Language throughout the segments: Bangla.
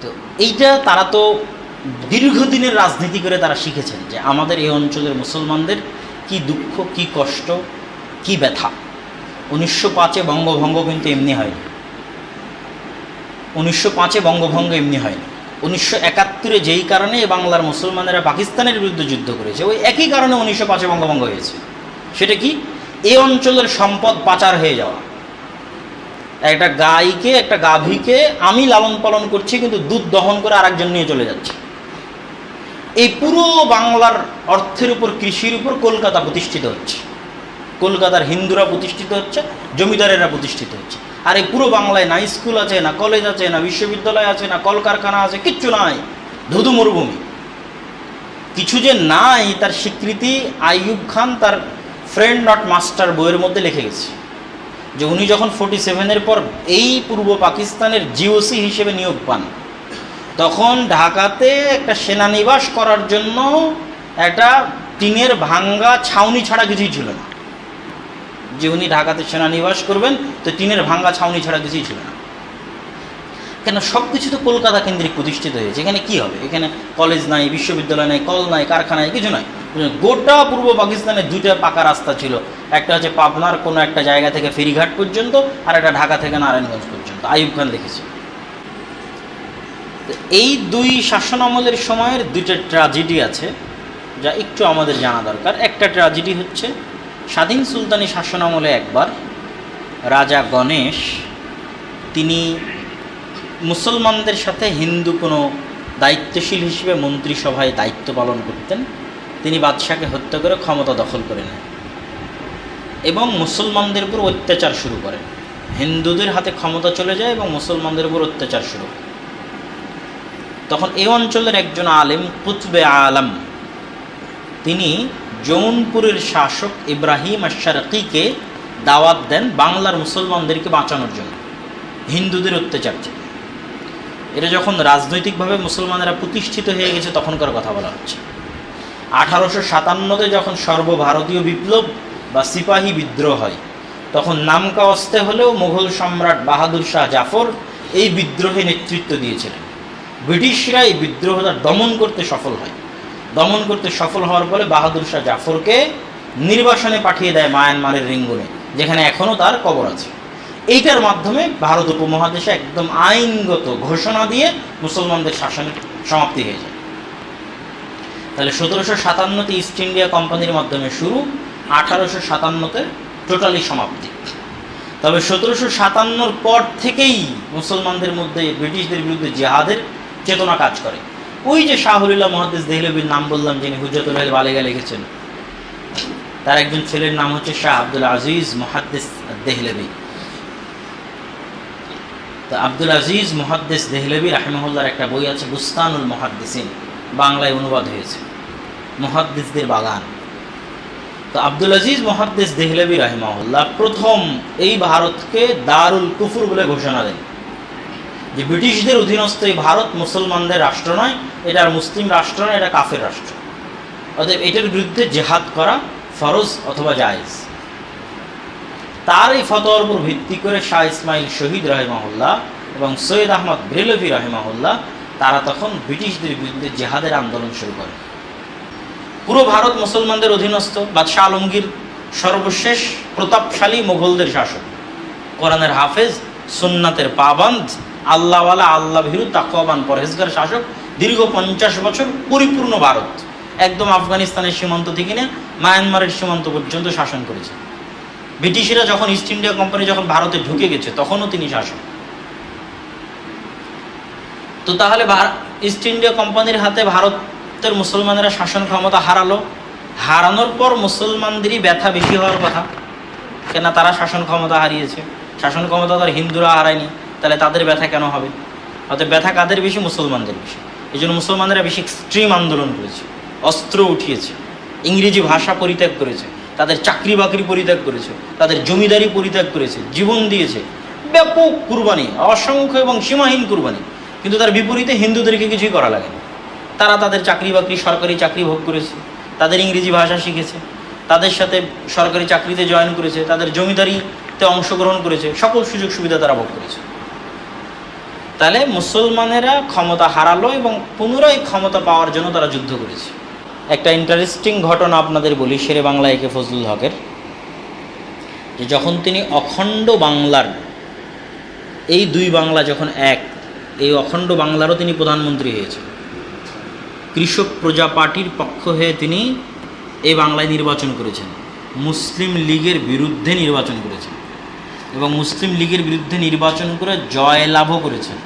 তো এইটা তারা তো দীর্ঘদিনের রাজনীতি করে তারা শিখেছেন যে আমাদের এই অঞ্চলের মুসলমানদের কি দুঃখ, কি কষ্ট, কি ব্যথা। 1905-এ বঙ্গভঙ্গ কিন্তু এমনি হয়নি। 1905-এ বঙ্গভঙ্গ এমনি হয়নি। 1971-এ যেই কারণে বাংলার মুসলমানেরা পাকিস্তানের বিরুদ্ধে যুদ্ধ করেছে, ওই একই কারণে 1905-এ বঙ্গভঙ্গ হয়েছে। সেটা কি? এই অঞ্চলের সম্পদ পাচার হয়ে যাওয়া। একটা গাইকে, একটা গাভীকে আমি লালন পালন করছি, কিন্তু দুধ দহন করে আরেকজন নিয়ে চলে যাচ্ছে। এই পুরো বাংলার অর্থের উপর, কৃষির উপর কলকাতা প্রতিষ্ঠিত হচ্ছে। কলকাতার হিন্দুরা প্রতিষ্ঠিত হচ্ছে, জমিদারেরা প্রতিষ্ঠিত হচ্ছে। আর এই পুরো বাংলায় না স্কুল আছে, না কলেজ আছে, না বিশ্ববিদ্যালয় আছে, না কলকারখানা আছে, কিচ্ছু নাই, ধুধু মরুভূমি। কিছু যে নাই তার স্বীকৃতি আইয়ুব খান তার ফ্রেন্ড নট মাস্টার বইয়ের মধ্যে লিখে গেছে, যে উনি যখন 47-এর পর এই পূর্ব পাকিস্তানের জিওসি হিসেবে নিয়োগ পান, তখন ঢাকাতে একটা সেনানিবাস করার জন্য একটা টিনের ভাঙ্গা ছাউনি ছাড়া কিছুই ছিল না। যে উনি ঢাকাতে সেনানিবাস করবেন, তো টিনের ভাঙ্গা ছাউনি ছাড়া কিছুই ছিল না। কেন? সব কিছু তো কলকাতা কেন্দ্রিক প্রতিষ্ঠিত হয়েছে। এখানে কি হবে? এখানে কলেজ নাই, বিশ্ববিদ্যালয় নাই, কল নাই, কারখানা নাই, কিছু নাই। গোটা পূর্ব পাকিস্তানে দুইটা পাকা রাস্তা ছিল, একটা হচ্ছে পাবনার কোনো একটা জায়গা থেকে ফেরিঘাট পর্যন্ত, আর একটা ঢাকা থেকে নারায়ণগঞ্জ পর্যন্ত। আইয়ুব খান লিখেছে। এই দুই শাসন আমলের সময়ের দুইটা ট্র্যাজেডি আছে যা একটু আমাদের জানা দরকার। একটা ট্র্যাজেডি হচ্ছে স্বাধীন সুলতানি শাসন আমলে একবার রাজা গণেশ, তিনি মুসলমানদের সাথে হিন্দু কোনো দায়িত্বশীল হিসেবে মন্ত্রিসভায় দায়িত্ব পালন করতেন, তিনি বাদশাকে হত্যা করে ক্ষমতা দখল করে নেন এবং মুসলমানদের উপর অত্যাচার শুরু করেন। হিন্দুদের হাতে ক্ষমতা চলে যায় এবং মুসলমানদের উপর অত্যাচার শুরু হয়। তখন এই অঞ্চলের একজন আলেম, কুতবে আলম, তিনি জৌনপুরের শাসক ইব্রাহিম আশ-শারকিকে দাওয়াত দেন বাংলার মুসলমানদেরকে বাঁচানোর জন্য হিন্দুদের অত্যাচার থেকে। এটা যখন রাজনৈতিকভাবে মুসলমানেরা প্রতিষ্ঠিত হয়ে গেছে তখনকার কথা বলা হচ্ছে। 1857-তে যখন সর্বভারতীয় বিপ্লব বা সিপাহী বিদ্রোহ হয়, তখন নামকা অস্তে হলেও মুঘল সম্রাট বাহাদুর শাহ জাফর এই বিদ্রোহে নেতৃত্ব দিয়েছিলেন। ব্রিটিশরা এই বিদ্রোহটা দমন করতে সফল হয়। দমন করতে সফল হওয়ার ফলে বাহাদুর শাহ জাফরকে নির্বাসনে পাঠিয়ে দেয় মায়ানমারের রেঙ্গুনে, যেখানে এখনও তার কবর আছে। এইটার মাধ্যমে ভারত উপমহাদেশে একদম আইনগত ঘোষণা দিয়ে মুসলমানদের শাসনের সমাপ্তি হয়ে যায়। তাহলে 1757-তে ইস্ট ইন্ডিয়া কোম্পানির মাধ্যমে শুরু, 1857-তে টোটালি সমাপ্তি। তবে 1757-র পর থেকেই মুসলমানদের মধ্যে ব্রিটিশদের বিরুদ্ধে জিহাদের চেতনা কাজ করে। ওই যে শাহ ওলিল্লাহ মুহাদ্দিস দেহলভির নাম বললাম, যিনি হুজ্জাতুল বালিগা লিখেছেন, তার একজন ছেলের নাম হচ্ছে শাহ আব্দুল আজিজ মুহাদ্দিস দেহলভি। তো আব্দুল আজিজ মুহাদ্দিস দেহলভি রাহিমাহুল্লাহর একটা বই আছে বুস্তানুল মুহাদ্দিসিন, বাংলায় অনুবাদ হয়েছে, মুহাদ্দিসদের বাগান। তো আব্দুল আজিজ মুহাদ্দিস দেহলভি রাহিমাহুল্লাহ প্রথম এই ভারতকে দারুল কুফর বলে ঘোষণা দেন, যে ব্রিটিশদের অধীনস্থ এই ভারত মুসলমানদের রাষ্ট্র নয়, এটা আর মুসলিম রাষ্ট্র নয়, এটা কাফের রাষ্ট্র। অতএব এটার বিরুদ্ধে জেহাদ করা ফরজ অথবা জায়েজ। তার এই ফতোয়ার উপর ভিত্তি করে শাহ ইসমাইল শহীদ রাহিমাহুল্লাহ এবং সৈয়দ আহমদ ব্রেলভি রাহিমাহুল্লাহ তারা তখন ব্রিটিশদের বিরুদ্ধে জেহাদের আন্দোলন শুরু করে। পুরো ভারত মুসলমানদের অধীনস্থ, বাদশাহ আলমগীর সর্বশেষ প্রতাপশালী মুঘলদের শাসক, কোরআনের হাফেজ, সুন্নাতের পাবন্দ, আল্লাহওয়ালা, আল্লাহ ভীরু, তাকওয়াবান, পরহেজগার শাসক। দীর্ঘ 50 বছর পরিপূর্ণ ভারত, একদম আফগানিস্তানের সীমান্ত থেকে নিয়ে মায়ানমারের সীমান্ত পর্যন্ত শাসন করেছে। ব্রিটিশরা যখন ইস্ট ইন্ডিয়া কোম্পানি যখন ভারতে ঢুকে গেছে তখনও তিনি শাসক। তো তাহলে ইস্ট ইন্ডিয়া কোম্পানির হাতে ভারতের মুসলমানেরা শাসন ক্ষমতা হারালো। হারানোর পর মুসলমানদেরই ব্যথা বেশি হওয়ার কথা, কেন তারা শাসন ক্ষমতা হারিয়েছে। শাসন ক্ষমতা তার হিন্দুরা হারায়নি, তাহলে তাদের ব্যথা কেন হবে? অর্থাৎ ব্যথা কাদের বেশি? মুসলমানদের বেশি। এই জন্য মুসলমানেরা বেশি এক্সট্রিম আন্দোলন করেছে, অস্ত্র উঠিয়েছে, ইংরেজি ভাষা পরিত্যাগ করেছে, তাদের চাকরি বাকরি পরিত্যাগ করেছে, তাদের জমিদারি পরিত্যাগ করেছে, জীবন দিয়েছে, ব্যাপক কুরবানি, অসংখ্য এবং সীমাহীন কুরবানি। কিন্তু তার বিপরীতে হিন্দুদেরকে কিছুই করা লাগেনি। তারা তাদের চাকরি বাকরি, সরকারি চাকরি ভোগ করেছে, তাদের ইংরেজি ভাষা শিখেছে, তাদের সাথে সরকারি চাকরিতে জয়েন করেছে, তাদের জমিদারিতে অংশগ্রহণ করেছে, সকল সুযোগ সুবিধা তারা ভোগ করেছে। তাহলে মুসলমানেরা ক্ষমতা হারালো এবং পুনরায় ক্ষমতা পাওয়ার জন্য তারা যুদ্ধ করেছে। একটা ইন্টারেস্টিং ঘটনা আপনাদের বলি শেরে বাংলা একে ফজলুল হকের, যে যখন তিনি অখণ্ড বাংলার, এই দুই বাংলা যখন এক, এই অখণ্ড বাংলারও তিনি প্রধানমন্ত্রী হয়েছেন। কৃষক প্রজা পার্টির পক্ষ হয়ে তিনি এই বাংলায় নির্বাচন করেছেন, মুসলিম লীগের বিরুদ্ধে নির্বাচন করেছেন এবং মুসলিম লীগের বিরুদ্ধে নির্বাচন করে জয়লাভও করেছেন।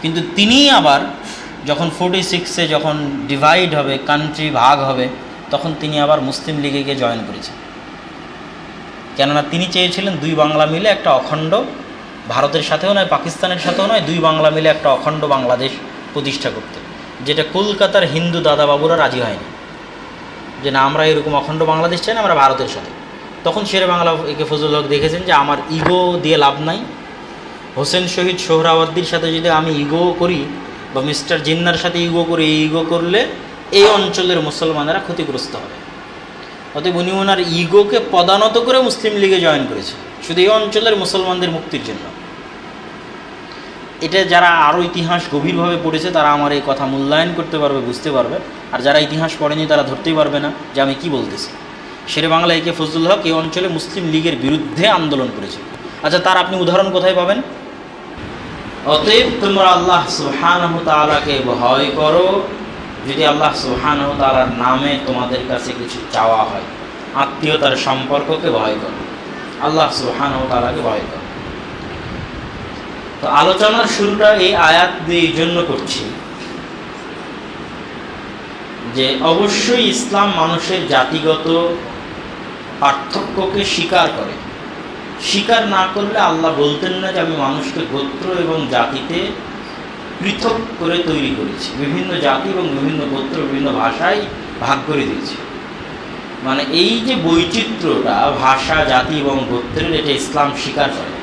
কিন্তু তিনি আবার যখন 46-এ যখন ডিভাইড হবে, কান্ট্রি ভাগ হবে, তখন তিনি আবার মুসলিম লীগে গিয়ে জয়েন করেছেন। কেননা তিনি চেয়েছিলেন দুই বাংলা মিলে একটা অখণ্ড, ভারতের সাথেও নয় পাকিস্তানের সাথেও নয়, দুই বাংলা মিলে একটা অখণ্ড বাংলাদেশ প্রতিষ্ঠা করতে, যেটা কলকাতার হিন্দু দাদাবাবুরা রাজি হয়নি, যে না আমরা এরকম অখণ্ড বাংলাদেশ চাই না, আমরা ভারতের সাথে। তখন শেরে বাংলা একে ফজলুল হক দেখেছেন যে আমার ইগো দিয়ে লাভ নাই, হোসেন শহীদ সোহরাওয়ার্দীর সাথে যদি আমি ইগো করি বা মিস্টার জিন্নার সাথে ইগো করি, এই ইগো করলে এই অঞ্চলের মুসলমানেরা ক্ষতিগ্রস্ত হবে। অতএব উনি ওনার ইগোকে পদানত করে মুসলিম লীগে জয়েন করেছে, শুধু এই অঞ্চলের মুসলমানদের মুক্তির জন্য। এটা যারা আরও ইতিহাস গভীরভাবে পড়েছে তারা আমার এই কথা মূল্যায়ন করতে পারবে, বুঝতে পারবে। আর যারা ইতিহাস পড়েনি তারা ধরতেই পারবে না যে আমি কি বলতেছি। শেরে বাংলা একে ফজলুল হক এই অঞ্চলে মুসলিম লীগের বিরুদ্ধে আন্দোলন করেছে। আচ্ছা, তার আপনি উদাহরণ কোথায় পাবেন? অতএব তোমরা আল্লাহ সুবহানাহু তাআলাকে ভয় করো, যদি আল্লাহ সুবহানাহু তাআলার নামে তোমাদের কাছে কিছু চাওয়া হয়, আত্মীয়তার সম্পর্ককে ভয় করো, আল্লাহ সুবহানাহু তাআলাকে ভয় করো। তো আলোচনার শুরুটা এই আয়াত দিয়ে এই জন্য করছি যে অবশ্যই ইসলাম মানুষের জাতিগত পার্থক্যকে স্বীকার করে। স্বীকার না করলে আল্লাহ বলতেন না যে আমি মানুষকে গোত্র এবং জাতিতে পৃথক করে তৈরি করেছি, বিভিন্ন জাতি এবং বিভিন্ন গোত্র বিভিন্ন ভাষায় ভাগ করে দিয়েছি। মানে এই যে বৈচিত্র্যটা ভাষা, জাতি এবং গোত্রের, এটা ইসলাম স্বীকার করে।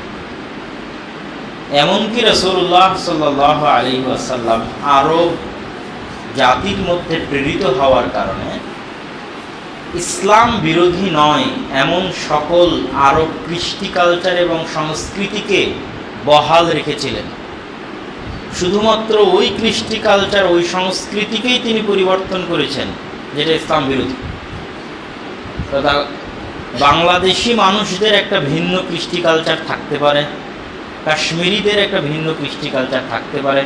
এমনকি রাসূলুল্লাহ সাল্লাল্লাহু আলাইহি ওয়াসাল্লাম আরব জাতির মধ্যে প্রেরিত হওয়ার কারণে ইসলাম বিরোধী নয় এমন সকল আরব কৃষ্টি কালচার এবং সংস্কৃতিকে বহাল রেখেছিলেন। শুধুমাত্র ওই কৃষ্টি কালচার, ওই সংস্কৃতিকেই তিনি পরিবর্তন করেছেন যেটা ইসলাম বিরোধী। বাংলাদেশি মানুষদের একটা ভিন্ন কৃষ্টি কালচার থাকতে পারে, কাশ্মীরিদের একটা ভিন্ন কৃষ্টি কালচার থাকতে পারে,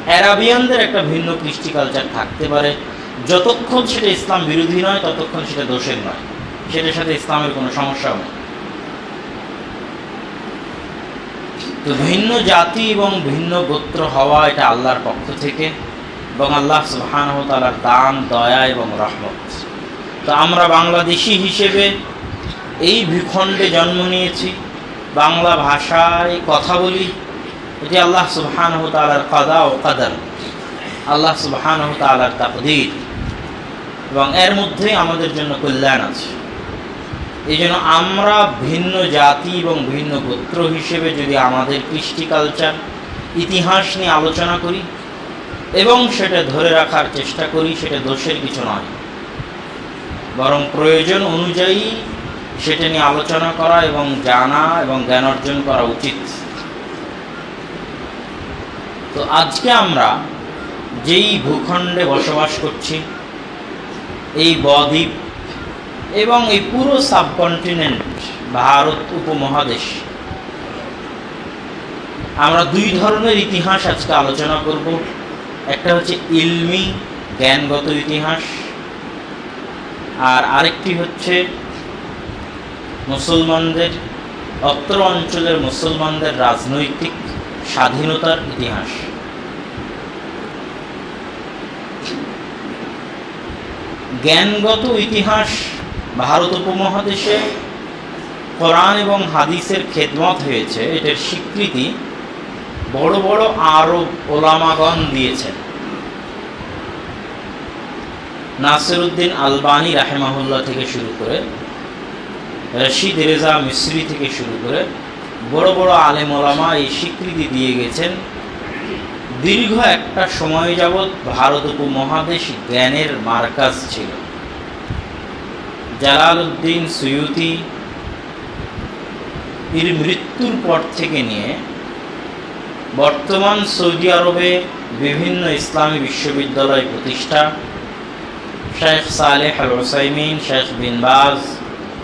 অ্যারাবিয়ানদের একটা ভিন্ন কৃষ্টি কালচার থাকতে পারে। যতক্ষণ সেটা ইসলাম বিরোধী নয় ততক্ষণ সেটা দোষের নয়, সেটার সাথে ইসলামের কোনো সমস্যা নেই। তো ভিন্ন জাতি এবং ভিন্ন গোত্র হওয়া এটা আল্লাহর পক্ষ থেকে এবং আল্লাহ সুবহানাহু তাআলার দান, দয়া এবং রহমত। তো আমরা বাংলাদেশি হিসেবে এই ভূখণ্ডে জন্ম নিয়েছি, বাংলা ভাষায় কথা বলি, এটি আল্লাহ সুবহানাহু তাআলার কাদা ও কাদার, আল্লাহ সুবহানাহু তাআলার তাকদীর, এবং এর মধ্যেই আমাদের জন্য কল্যাণ আছে। এই জন্য আমরা ভিন্ন জাতি এবং ভিন্ন গোত্র হিসেবে যদি আমাদের কৃষ্টি কালচার, ইতিহাস নিয়ে আলোচনা করি এবং সেটা ধরে রাখার চেষ্টা করি, সেটা দোষের কিছু নয়, বরং প্রয়োজন অনুযায়ী সেটা নিয়ে আলোচনা করা এবং জানা এবং জ্ঞান অর্জন করা উচিত। তো আজকে আমরা যেই ভূখণ্ডে বসবাস করছি, এই বদ্বীপ এবং এই পুরো সাবকন্টিনেন্ট ভারত উপমহাদেশ, আমরা দুই ধরনের ইতিহাস আজকে আলোচনা করব। একটা হচ্ছে ইলমি, জ্ঞানগত ইতিহাস, আর আরেকটি হচ্ছে মুসলমানদের, অত্র অঞ্চলের মুসলমানদের রাজনৈতিক স্বাধীনতার ইতিহাস। জ্ঞানগত ইতিহাস ভারত উপমহাদেশে কোরআন এবং হাদিসের খেদমত হয়েছে, এটার স্বীকৃতি বড় বড় আরব ওলামাগণ দিয়েছেন। নাসিরউদ্দিন আলবানী রাহিমাহুল্লাহ থেকে শুরু করে, রশিদ রেজা মিসরি থেকে শুরু করে বড় বড় আলেম ওলামা এই স্বীকৃতি দিয়ে গেছেন। দীর্ঘ একটা সময় যাবৎ ভারত উপমহাদেশ জ্ঞানের মার্কাজ ছিল। জালালউদ্দিন সুয়ুতি এর মৃত্যুর পর থেকে নিয়ে বর্তমান সৌদি আরবে বিভিন্ন ইসলামী বিশ্ববিদ্যালয় প্রতিষ্ঠা, শেখ সালেহ আল উসাইমিন, শেখ বিন বাজ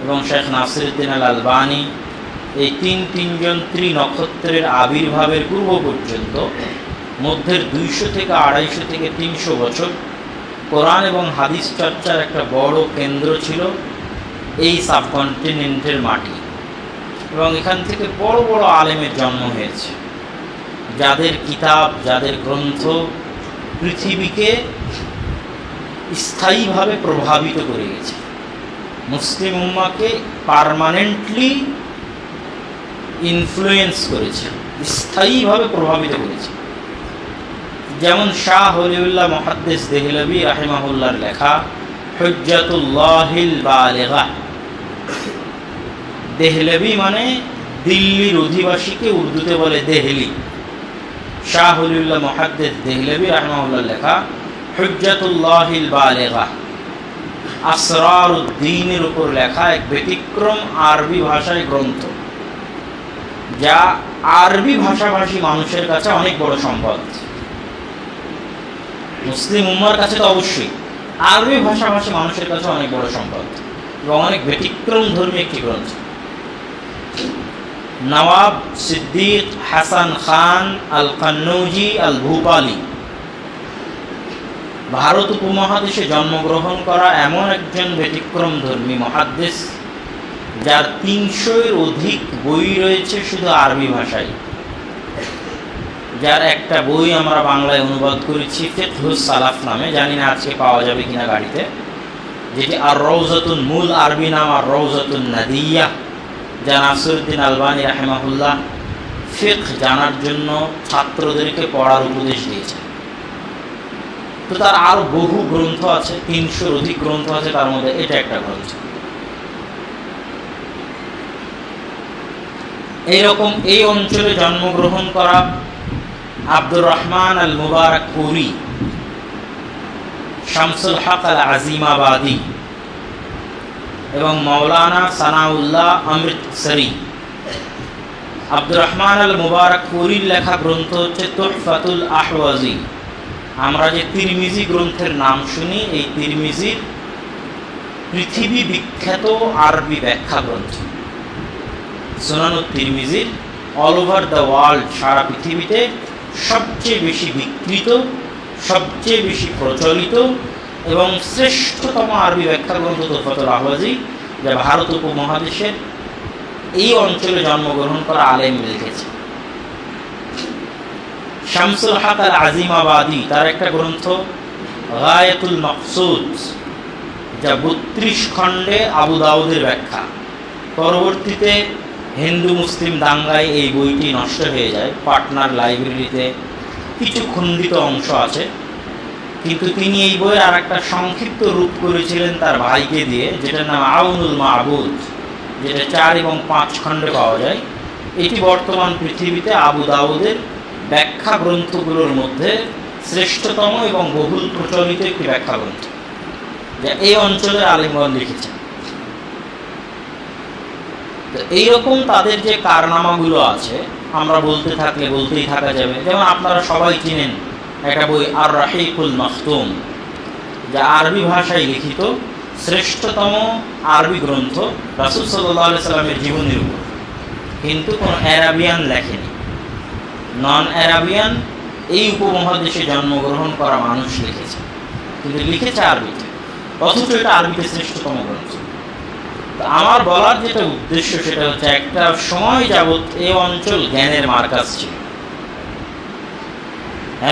এবং শেখ নাসিরউদ্দিন আল আলবানী, এই তিনজন ত্রিনক্ষত্রের আবির্ভাবের পূর্ব পর্যন্ত মধ্যের 200 থেকে 250 থেকে 300 বছর কোরআন এবং হাদিস চর্চার একটা বড় কেন্দ্র ছিল এই সাবকন্টিনেন্টের মাটি। এবং এখান থেকে বড় বড় আলেমের জন্ম হয়েছে, যাদের কিতাব, যাদের গ্রন্থ পৃথিবীকে স্থায়ীভাবে প্রভাবিত করে গেছে, মুসলিম উম্মাহকে পার্মানেন্টলি ইনফ্লুয়েন্স করেছে, স্থায়ীভাবে প্রভাবিত করেছে। যেমন শাহ ওলিউল্লাহ মুহাদ্দিস দেহলভী রাহিমাহুল্লাহর লেখা হুজ্জাতুল্লাহিল বালিগা। দেহলভী মানে দিল্লির অধিবাসীকে উর্দুতে বলে দেহলি। শাহ ওলিউল্লাহ মুহাদ্দিস দেহলভী রাহিমাহুল্লাহর লেখা হুজ্জাতুল্লাহিল বালিগা, আসরারুদ্দীনের উপর লেখা এক ব্যতিক্রম আরবি ভাষায় গ্রন্থ, যা আরবি ভাষাভাষী মানুষের কাছে অনেক বড় সম্পদ। মুসলিম উম্মার কাছে তো অবশ্যই, আরবি ভাষাভাষী মানুষের কাছে অনেক বড় সম্পদ এবং অনেক ব্যতিক্রম ধর্মী একটি গ্রন্থ। নওয়াব সিদ্দিক হাসান খান আল কান্নৌজি আল ভূপালি, ভারত উপমহাদেশে জন্মগ্রহণ করা এমন একজন ব্যতিক্রম ধর্মী মুহাদ্দিস, যার 300-এর অধিক বই রয়েছে শুধু আরবি ভাষায়, যার একটা বই আমরা বাংলায় অনুবাদ করেছি ফিকহুস সালাফ নামে, জানি না আজকে পাওয়া যাবে কিনা গাড়িতে, যেটি আর রওজাতুন, মূল আরবি নাম আর রওজাতুন নাদিয়া, যা নাসিরউদ্দিন আলবানী রাহিমাহুল্লাহ ফিকহ জানার জন্য ছাত্রদেরকে পড়ার উপদেশ দিয়েছেন। তো তার আরও বহু গ্রন্থ আছে, 300-এর অধিক গ্রন্থ আছে, তার মধ্যে এটা একটা গ্রন্থ। এইরকম এই অঞ্চলে জন্মগ্রহণ করা আব্দুর রহমান আল মুবারাকপুরি, শামসুল হক আল আজিমাবাদী এবং মাওলানা সানাউল্লাহ অমৃতসরি। আব্দুর রহমান আল মুবারাকপুরির লেখা গ্রন্থ হচ্ছে তুহফাতুল আহওয়াজি। আমরা যে তিরমিজি গ্রন্থের নাম শুনি, এই তিরমিজির পৃথিবী বিখ্যাত আরবি ব্যাখ্যা গ্রন্থ। সুনানুত তিরমিজির অল ওভার দ্য ওয়ার্ল্ড, সারা পৃথিবীতে সবচেয়ে বেশি বিকৃত, সবচেয়ে বেশি প্রচলিত এবং শ্রেষ্ঠতম আরবি ব্যাখ্যা গ্রন্থ তুহফাতুল আহওয়াজি, যা ভারত উপমহাদেশের এই অঞ্চলে জন্মগ্রহণ করা আলেম লিখেছে। শামসুল হক আল আজিমাবাদী, তার একটা গ্রন্থ গায়াতুল মাকসুদ, যা 32 খণ্ডে আবু দাউদের ব্যাখ্যা। পরবর্তীতে হিন্দু মুসলিম দাঙ্গায় এই বইটি নষ্ট হয়ে যায়। পাটনার লাইব্রেরিতে কিছু খণ্ডিত অংশ আছে, কিন্তু তিনি এই বইয়ের আর একটা সংক্ষিপ্ত রূপ করেছিলেন তার ভাইকে দিয়ে, যেটার নাম আউনুল মাবুদ, যেটা 4 এবং 5 খণ্ডে পাওয়া যায়। এটি বর্তমান পৃথিবীতে আবু দাউদের ব্যাখ্যা গ্রন্থগুলোর মধ্যে শ্রেষ্ঠতম এবং বহুল প্রচলিত একটি ব্যাখ্যা গ্রন্থ, যা এই অঞ্চলের আলেমগণ লিখেছেন। তো এইরকম তাদের যে কারনামাগুলো আছে, আমরা বলতে থাকলে বলতেই থাকা যাবে। যেমন আপনারা সবাই চিনেন একটা বই আর রাহিকুল মাখতুম, যা আরবি ভাষায় লিখিত শ্রেষ্ঠতম আরবি গ্রন্থ রাসূল সাল্লাল্লাহু আলাইহি সাল্লামের জীবনের উপর, কিন্তু কোনো অ্যারাবিয়ান লেখেনি। নন অ্যারাবিয়ান, এই উপমহাদেশে জন্মগ্রহণ করা মানুষ লিখেছে, কিন্তু লিখেছে আরবিতে, অথচ এটা আরবিতে শ্রেষ্ঠতম গ্রন্থ। আমার বলার যেটা উদ্দেশ্য সেটা হচ্ছে, একটা সময় যাবৎ এই অঞ্চল জ্ঞানের মার্কাজ ছিল।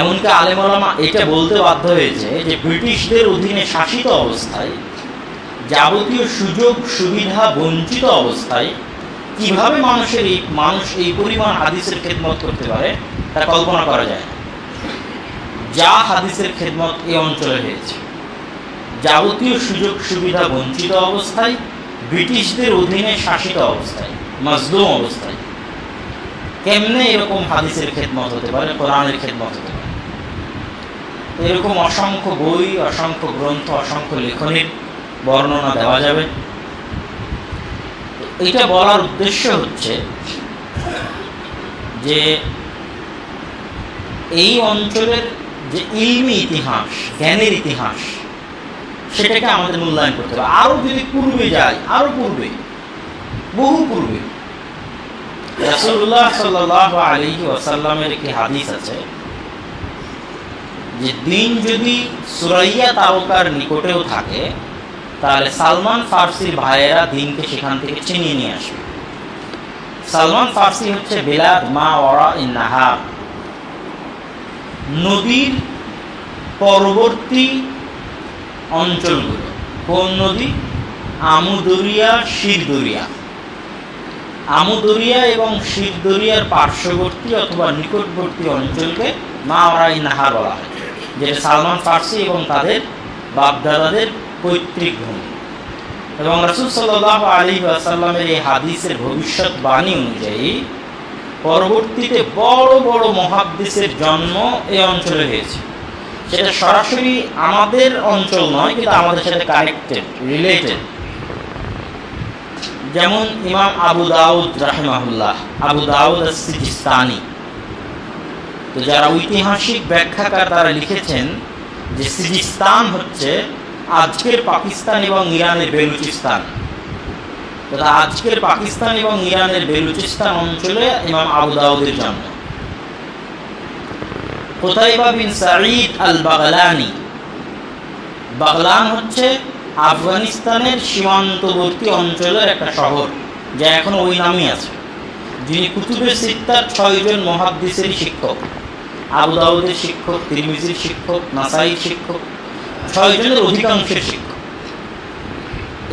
এমনকি আলেম ওলামা এটা বলতে বাধ্য হয়েছে যে ব্রিটিশদের অধীনে শাসিত অবস্থায়, যাবতীয় সুযোগ সুবিধা বঞ্চিত অবস্থায় কিভাবে মানুষ এই পরিমাণ হাদিসের খেদমত করতে পারে তা কল্পনা করা যায় না। যা হাদিসের খেদমত এই অঞ্চলে হয়েছে, যাবতীয় সুযোগ সুবিধা বঞ্চিত অবস্থায়, ব্রিটিশদের অধীনে শাসিত অবস্থায়, মাজলুম অবস্থায়, কেমনে এরকম হাদিসের খেদমত হতে পারে, কোরআনের খেদমত হতে পারে? এরকম অসংখ্য বই, অসংখ্য গ্রন্থ, অসংখ্য লেখনীর বর্ণনা দেওয়া যাবে। এটা বলার উদ্দেশ্য হচ্ছে যে এই অঞ্চলের যে ইলমি ইতিহাস, জ্ঞানের ইতিহাস, সেটাকে আমাদের মূল্যায়ন করতে হবে। আরও যদি পূর্বে যাই, আরও পূর্বে, বহু পূর্বে, রাসূলুল্লাহ সাল্লাল্লাহু আলাইহি ওয়াসাল্লামের একটি হাদিস আছে যে দিন যদি সুরাইয়া তারকার নিকটেও থাকে, তাহলে সালমান ফার্সির ভাইয়েরা দিনকে সেখান থেকে ছিনিয়ে নিয়ে আসবে। সালমান ফার্সি হচ্ছে বিলাদ মা ওয়ারা ইন নাহার, নদীর পরবর্তী অঞ্চলগুলো। কোন নদী? আমুদরিয়া, শিরদরিয়া। আমুদরিয়া এবং শিরদরিয়ার পার্শ্ববর্তী অথবা নিকটবর্তী অঞ্চলকে মা ওয়ারা ইন নাহার বলা হয়, যেটা সালমান ফার্সি এবং তাদের বাপদাদাদের পৈতৃক ভূমি। এবং রাসূল সাল্লাল্লাহু আলাইহি ওয়াসাল্লামের এই হাদিসের ভবিষ্যৎবাণী অনুযায়ী পরবর্তীতে বড় বড় মুহাদ্দিসের জন্ম এই অঞ্চলে হয়েছে। সেটা সরাসরি আমাদের অঞ্চল নয়, কিন্তু আমাদের সাথে কানেক্টেড, রিলেটেড। যেমন ইমাম আবু দাউদ রাহিমাহুল্লাহ, আবু দাউদ আস-সিজিস্তানি। তো যারা ঐতিহাসিক ব্যাখ্যাকার, তারা লিখেছেন যে সিজিস্তান হচ্ছে আজকের পাকিস্তান এবং ইরানের বেলুচিস্তান। তথা আজকের পাকিস্তান এবং ইরানের বেলুচিস্তান অঞ্চলে ইমাম আবু দাউদের জন্ম। কুতাইবা বিন সাঈদ আল বাগলানি, বাগলান হচ্ছে আফগানিস্তানের সীমান্তবর্তী অঞ্চলের একটা শহর, যা এখন ওই নামই আছে। যিনি কুতুবে সিত্তার 6 জন মুহাদ্দিসের শিক্ষক, আবু দাউদের শিক্ষক, তিরমিজির শিক্ষক, নাসাইর শিক্ষক, 6 জনের অধিকাংশের শিক্ষক।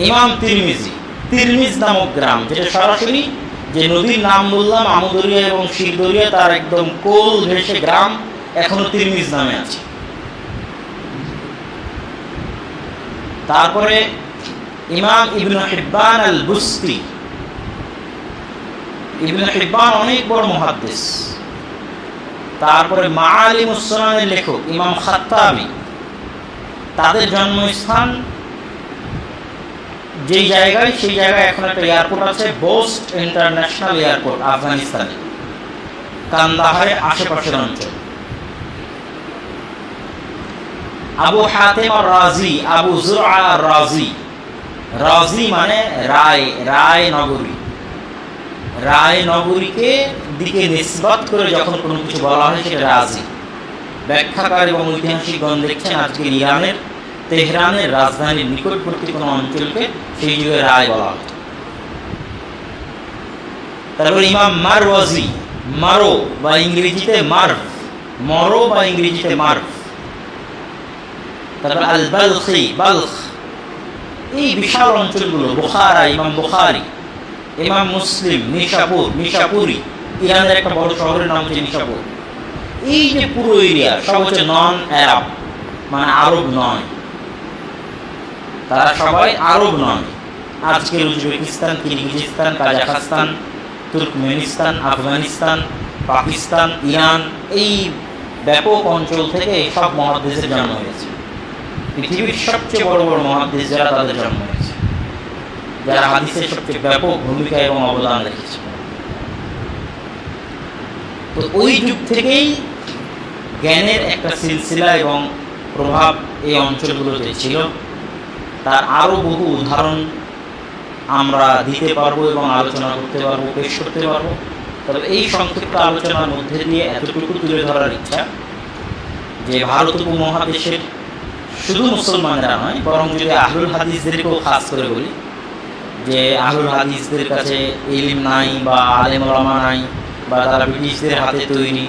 ইমাম তিরমিজি, তিরমিজ নামক গ্রাম, যেটা সরাসরি যে নদীর নাম বললাম আমুদরিয়া এবং শিরদরিয়া, তার একদম কোল ঘেঁষে গ্রাম এখনো তিরমিজ নামে আছে। তারপরে ইমাম ইবনে হিব্বান আল বুস্তি, ইবনে হিব্বান অনেক বড় মুহাদ্দিস। তারপরে মাআলিমুস সুনানের লেখক ইমাম খাত্তাবি, তাদের জন্মস্থান যেই জায়গায়, সেই জায়গায় এখন একটা এয়ারপোর্ট আছে, বোস্ট ইন্টারন্যাশনাল এয়ারপোর্ট, আফগানিস্তানে কান্দাহারের আশেপাশের অঞ্চল। আবু হাতিম আর রাজি, আবু যুরআ আর রাজি, রাজি মানে রায়, রায় নগরী। রায় নগরীকে দিকে নিসবত করে যখন কোনো কিছু বলা হয় সেটা রাজি। ব্যাখ্যাকার এবং ঐতিহাসিকগণ দেখছেন আজকে ইরানের তেহরানের রাজধানীর নিকটবর্তী কোনো অঞ্চলকে সেই যুগে রায় বলা হয়। তারপর ইমাম মারওয়াজি, মারো বা ইংরেজিতে মার্ভ, মরো বা ইংরেজিতে মার্ভ। তারপর আল বালখি, বালখ। এই বিশাল অঞ্চলগুলো, বুখারা, ইমাম বুখারি, ইমাম মুসলিম, নিশাপুর, নিশাপুরি, ইরানের একটা বড় শহরের নাম হচ্ছে নিশাপুর। এই যে পুরো এরিয়া সব হচ্ছে নন আরব, মানে আরব নয়, তারা সবাই আরব নয়। আজকের Uzbekistan, Kyrgyzstan, Kazakhstan, Turkmenistan, Afghanistan, Pakistan, Iran, এই ব্যাপক অঞ্চল থেকে সব মুহাদ্দিসের জন্ম হয়েছে। পৃথিবীর সবচেয়ে বড় বড় মুহাদ্দিস যারা, তাদের জন্ম হয়েছে, যারা হাদিসের সবচেয়ে ব্যাপক ভূমিকা এবং অবদান রেখেছে। তো ওই যুগ থেকেই জ্ঞানের একটা সিলসিলা এবং প্রভাব এই অঞ্চলগুলোতে ছিল। তার আরও বহু উদাহরণ আমরা দিতে পারবো এবং আলোচনা করতে পারবো, পেশ করতে পারবো। তবে এই সংক্ষিপ্ত আলোচনার মধ্যে দিয়ে এতটুকু তুলে ধরার ইচ্ছা যে ভারত উপমহাদেশের শুধু মুসলমানরা নয়, বরং যদি আহলুল হাদিসদেরকেও খাস করে বলি, যে আহলুল হাদিসদের কাছে ইলম নাই বা আলেম ওলামা নাই, বা তারা ব্রিটিশদের হাতে তৈরি,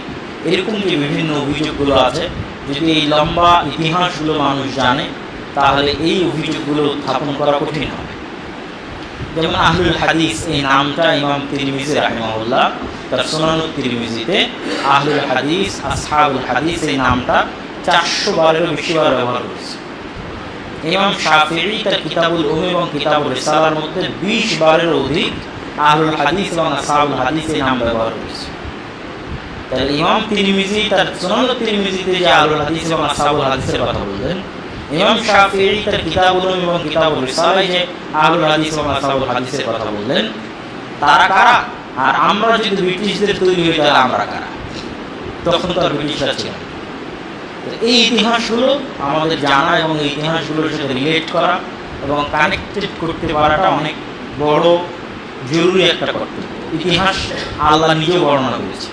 এরকম যে বিভিন্ন অভিযোগগুলো আছে, যদি এই লম্বা ইতিহাসগুলো মানুষ জানে, তাহলে এই অভিযোগগুলো উত্থাপন করা কঠিন হবে। যেমন আহলুল হাদিস এই নামটা ইমাম তিরমিজি রাহিমাহুল্লাহ তার সুনানুত তিরমিজিতে আহলুল হাদিস, আসহাবুল হাদিস এই নামটা 400 বারেরও বেশি বার ব্যবহার করেছে। ইমাম শাফিঈ তার কিতাবুল উম এবং কিতাবুল রিসালার মধ্যে 20 বারেরও অধিক আহলুল হাদিস এবং আসহাবুল হাদিস এই নাম ব্যবহার করেছে। তাহলে ইমাম তিরমিজি তার সুনানুত তিরমিজিতে যে আহলুল হাদিস এবং আসহাবুল হাদিসের কথা বললেন, ইমাম শাফিঈ তার কিতাবুল উম এবং কিতাবুল রিসালায় যে আহলুল হাদিস এবং আসহাবুল হাদিসের কথা বললেন, তারা কারা? আর আমরা যদি ব্রিটিশদের তৈরি হই, তাহলে আমরা কারা? তখন তো আর ব্রিটিশরা ছিল না। এই ইতিহাসগুলো আমাদের জানা এবং এই ইতিহাসগুলোর সাথে রিলেট করা এবং কানেক্টেড করতে পারাটা অনেক বড় জরুরি একটা কর্তব্য। ইতিহাস আল্লাহ নিজেও বর্ণনা করেছে।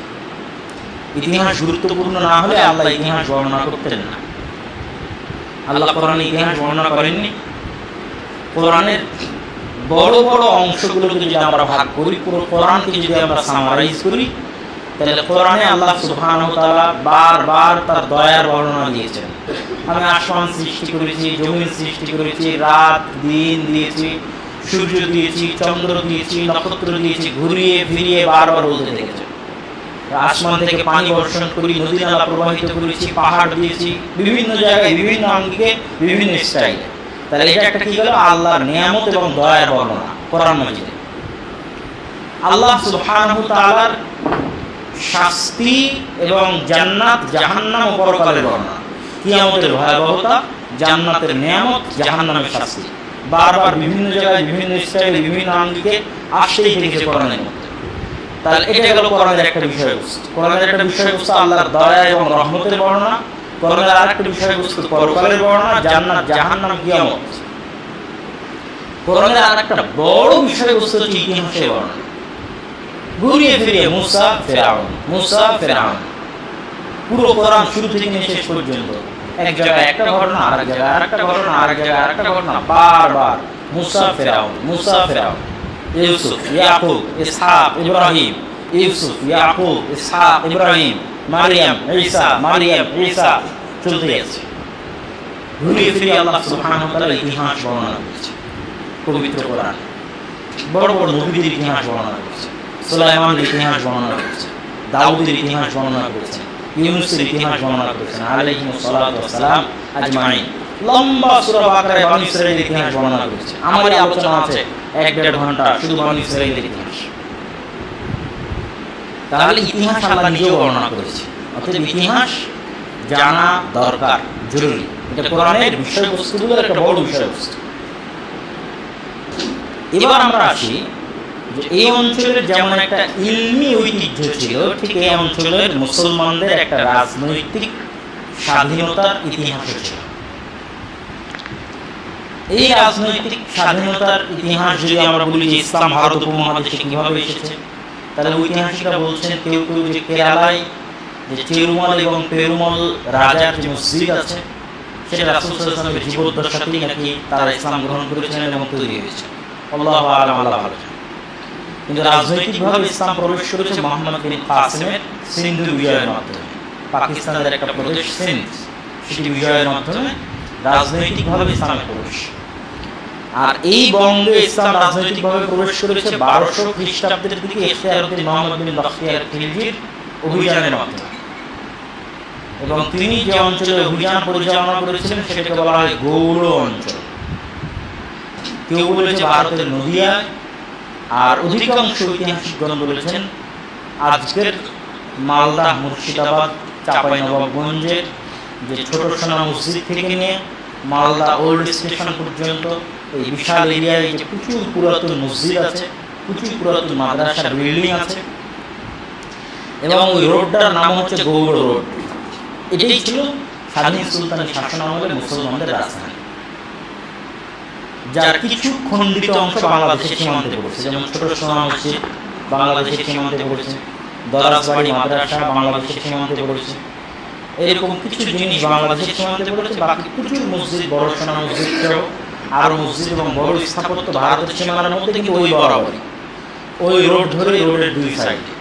ইতিহাস গুরুত্বপূর্ণ না হলে আল্লাহ ইতিহাস বর্ণনা করতেন না। আল্লাহ কোরআনে ইতিহাস বর্ণনা করেননি। কোরআনের বড় বড় অংশগুলোকে যদি আমরা ভাগ করি, পুরো কোরআনকে যদি আমরা সামারাইজ করি, তাহলে কোরআনে আল্লাহ সুবহানাহু ওয়া তাআলা বারবার তার দয়ার বর্ণনা দিয়েছেন। আমি আসমান সৃষ্টি করেছি, জমিন সৃষ্টি করেছি, রাত দিন দিয়েছি, সূর্য দিয়েছি, চন্দ্র দিয়েছি, নক্ষত্র দিয়েছি, ঘুরিয়ে ফিরিয়ে বারবার বলতে দেখেছেন। আসমান থেকে পানি বর্ষণ করি, নদী নালা প্রবাহিত করেছি, পাহাড় দিয়েছি, বিভিন্ন জায়গায় বিভিন্ন আঙ্গিকে বিভিন্ন স্টাইলে। তাহলে এটা একটা কি গেল? আল্লাহর নিয়ামত এবং দয়ার বর্ণনা কোরআন মাজিদে। আল্লাহ সুবহানাহু ওয়া তাআলার শাস্তি এবং জান্নাত জাহান্নাম ও পরকালের বর্ণনা, কিয়ামতের ভয়াবহতা, জান্নাতের নিয়ামত, জাহান্নামের শাস্তি বারবার বিভিন্ন জায়গায় বিভিন্ন স্টাইলে বিভিন্ন আঙ্গিকে আসতেই থেকেছে কোরআনের মধ্যে। তাহলে এটা গেল কোরআনের একটা বিষয়বস্তু। কোরআনের একটা বিষয়বস্তু আল্লাহর দয়া এবং রহমতের বর্ণনা। কোরআনের আরেকটা বিষয়বস্তু পরকালের বর্ণনা, জান্নাত জাহান্নাম কিয়ামত। কোরআনের আরেকটা বড় বিষয়বস্তু হচ্ছে ইতিহাসের বর্ণনা। ঘুরিয়ে ফিরিয়ে মুসা ফেরাউন, মুসা ফেরাউন, পুরো কোরআন শুরু থেকে নিয়ে শেষ পর্যন্ত এক জায়গায় একটা ঘটনা, আরেক জায়গায় আরেকটা ঘটনা, আরেক জায়গায় আরেকটা ঘটনা, বারবার মুসা ফেরাউন, মুসা ফেরাউন, ইউসুফ ইয়াকুব ইসহাক ইব্রাহিম, ইউসুফ ইয়াকুব ইসহাক ইব্রাহিম, মারিয়াম ঈসা, মারিয়াম ঈসা, চলতে আছে। ঘুরিয়ে ফিরিয়ে আল্লাহ সুবহানাহু ওয়া তাআলা ইতিহাস বর্ণনা করেছে পবিত্র কোরআন। বড় বড় নবীদের ইতিহাস বর্ণনা করেছে, সুলাইমানের ইতিহাস বর্ণনা করেছে, দাউদের ইতিহাস বর্ণনা করেছেন, ইউনূসের ইতিহাস বর্ণনা করেছেন আলাইহিস সালাতু ওয়াস সালাম আজমাইন। লম্বা সূরা বাকারায় বনী ইসরাঈলের ইতিহাস বর্ণনা করেছে। আমারই আলোচনা আছে 1-1.5 ঘন্টা শুধু বনী ইসরাঈলের ইতিহাস। তাহলে ইতিহাস আল্লাহ নিজেও বর্ণনা করেছে। অতএব ইতিহাস জানা দরকার, জরুরি। এটা কোরআনের বিষয়বস্তুগুলোর একটা বড় বিষয়বস্তু। এবার আমরা আসি যে এই অঞ্চলের যেমন একটা ইলমি ঐতিহ্য ছিল, ঠিক এই অঞ্চলের মুসলমানদের একটা রাজনৈতিক স্বাধীনতার ইতিহাস ছিল। এই রাজনৈতিক স্বাধীনতার ইতিহাস যদি আমরা বলি যে ইসলাম ভারত উপমহাদেশে কিভাবে এসেছে, তাহলে ঐতিহাসিকরা বলছেন কেউ কেউ যে কেরালায় যে চেরুমল এবং পেরুমল রাজার যে মসজিদ আছে, সেটা রাসূল সাল্লাল্লাহু আলাইহি ওয়াসাল্লামের জীবদ্দশাতেই নাকি তারা ইসলাম গ্রহণ করেছিলেন এবং তৈরি হয়েছে। আল্লাহু আ'লাম, আল্লাহ ভালো জানেন। কিন্তু রাজনৈতিকভাবে ইসলাম প্রবেশ করেছে মুহাম্মদ বিন কাসিমের সিন্ধু বিজয়ের মাধ্যমে। পাকিস্তানের একটা প্রদেশ সিন্ধ, সেটি বিজয়ের মাধ্যমে রাজনৈতিকভাবে ইসলামে প্রবেশ। আর এই বঙ্গে ইসলাম রাজনৈতিকভাবে প্রবেশ করেছে 1200 খ্রিস্টাব্দের দিকে ইখতিয়ারউদ্দিন মুহাম্মদ বিন বখতিয়ার খিলজির অভিযানের মাধ্যমে। এবং তিনি যে অঞ্চলে অভিযান পরিচালনা করেছিলেন সেটাকে বলা হয় গৌড় অঞ্চল। কেউ বলেছে ভারতের নদিয়া, আর অধিকাংশ ঐতিহাসিকগণ বলেছেন আজকের মালদা, মুর্শিদাবাদ, চাঁপাইনবাবগঞ্জের যে ছোট সোনা মসজিদ থেকে নিয়ে মালদা ওল্ড স্টেশন পর্যন্ত এই বিশাল এরিয়ায় যে প্রচুর পুরাতন মসজিদ আছে, প্রচুর পুরাতন মাদ্রাসা বিল্ডিং আছে, এবং ওই রোডটার নাম হচ্ছে গৌড় রোড। এটাই ছিল স্বাধীন সুলতানি শাসন আমলে মুসলমানদের রাজধানী, যার কিছু খণ্ডিত অংশ বাংলাদেশের সীমান্তে পড়েছে। যেমন ছোট সোনা মসজিদ বাংলাদেশের সীমান্তে পড়েছে, দরাজবাড়ি মাদ্রাসা বাংলাদেশের সীমান্তে পড়েছে, এরকম কিছু জিনিস বাংলাদেশের সীমান্তে পড়েছে। বাকি প্রচুর মসজিদ, বড় সোনা মসজিদ সহ আরো মসজিদ এবং বড় স্থাপত্য ভারতের সীমানার মধ্যে, কিন্তু ওই বরাবরই ওই রোড ধরে, রোডের দুই সাইডে।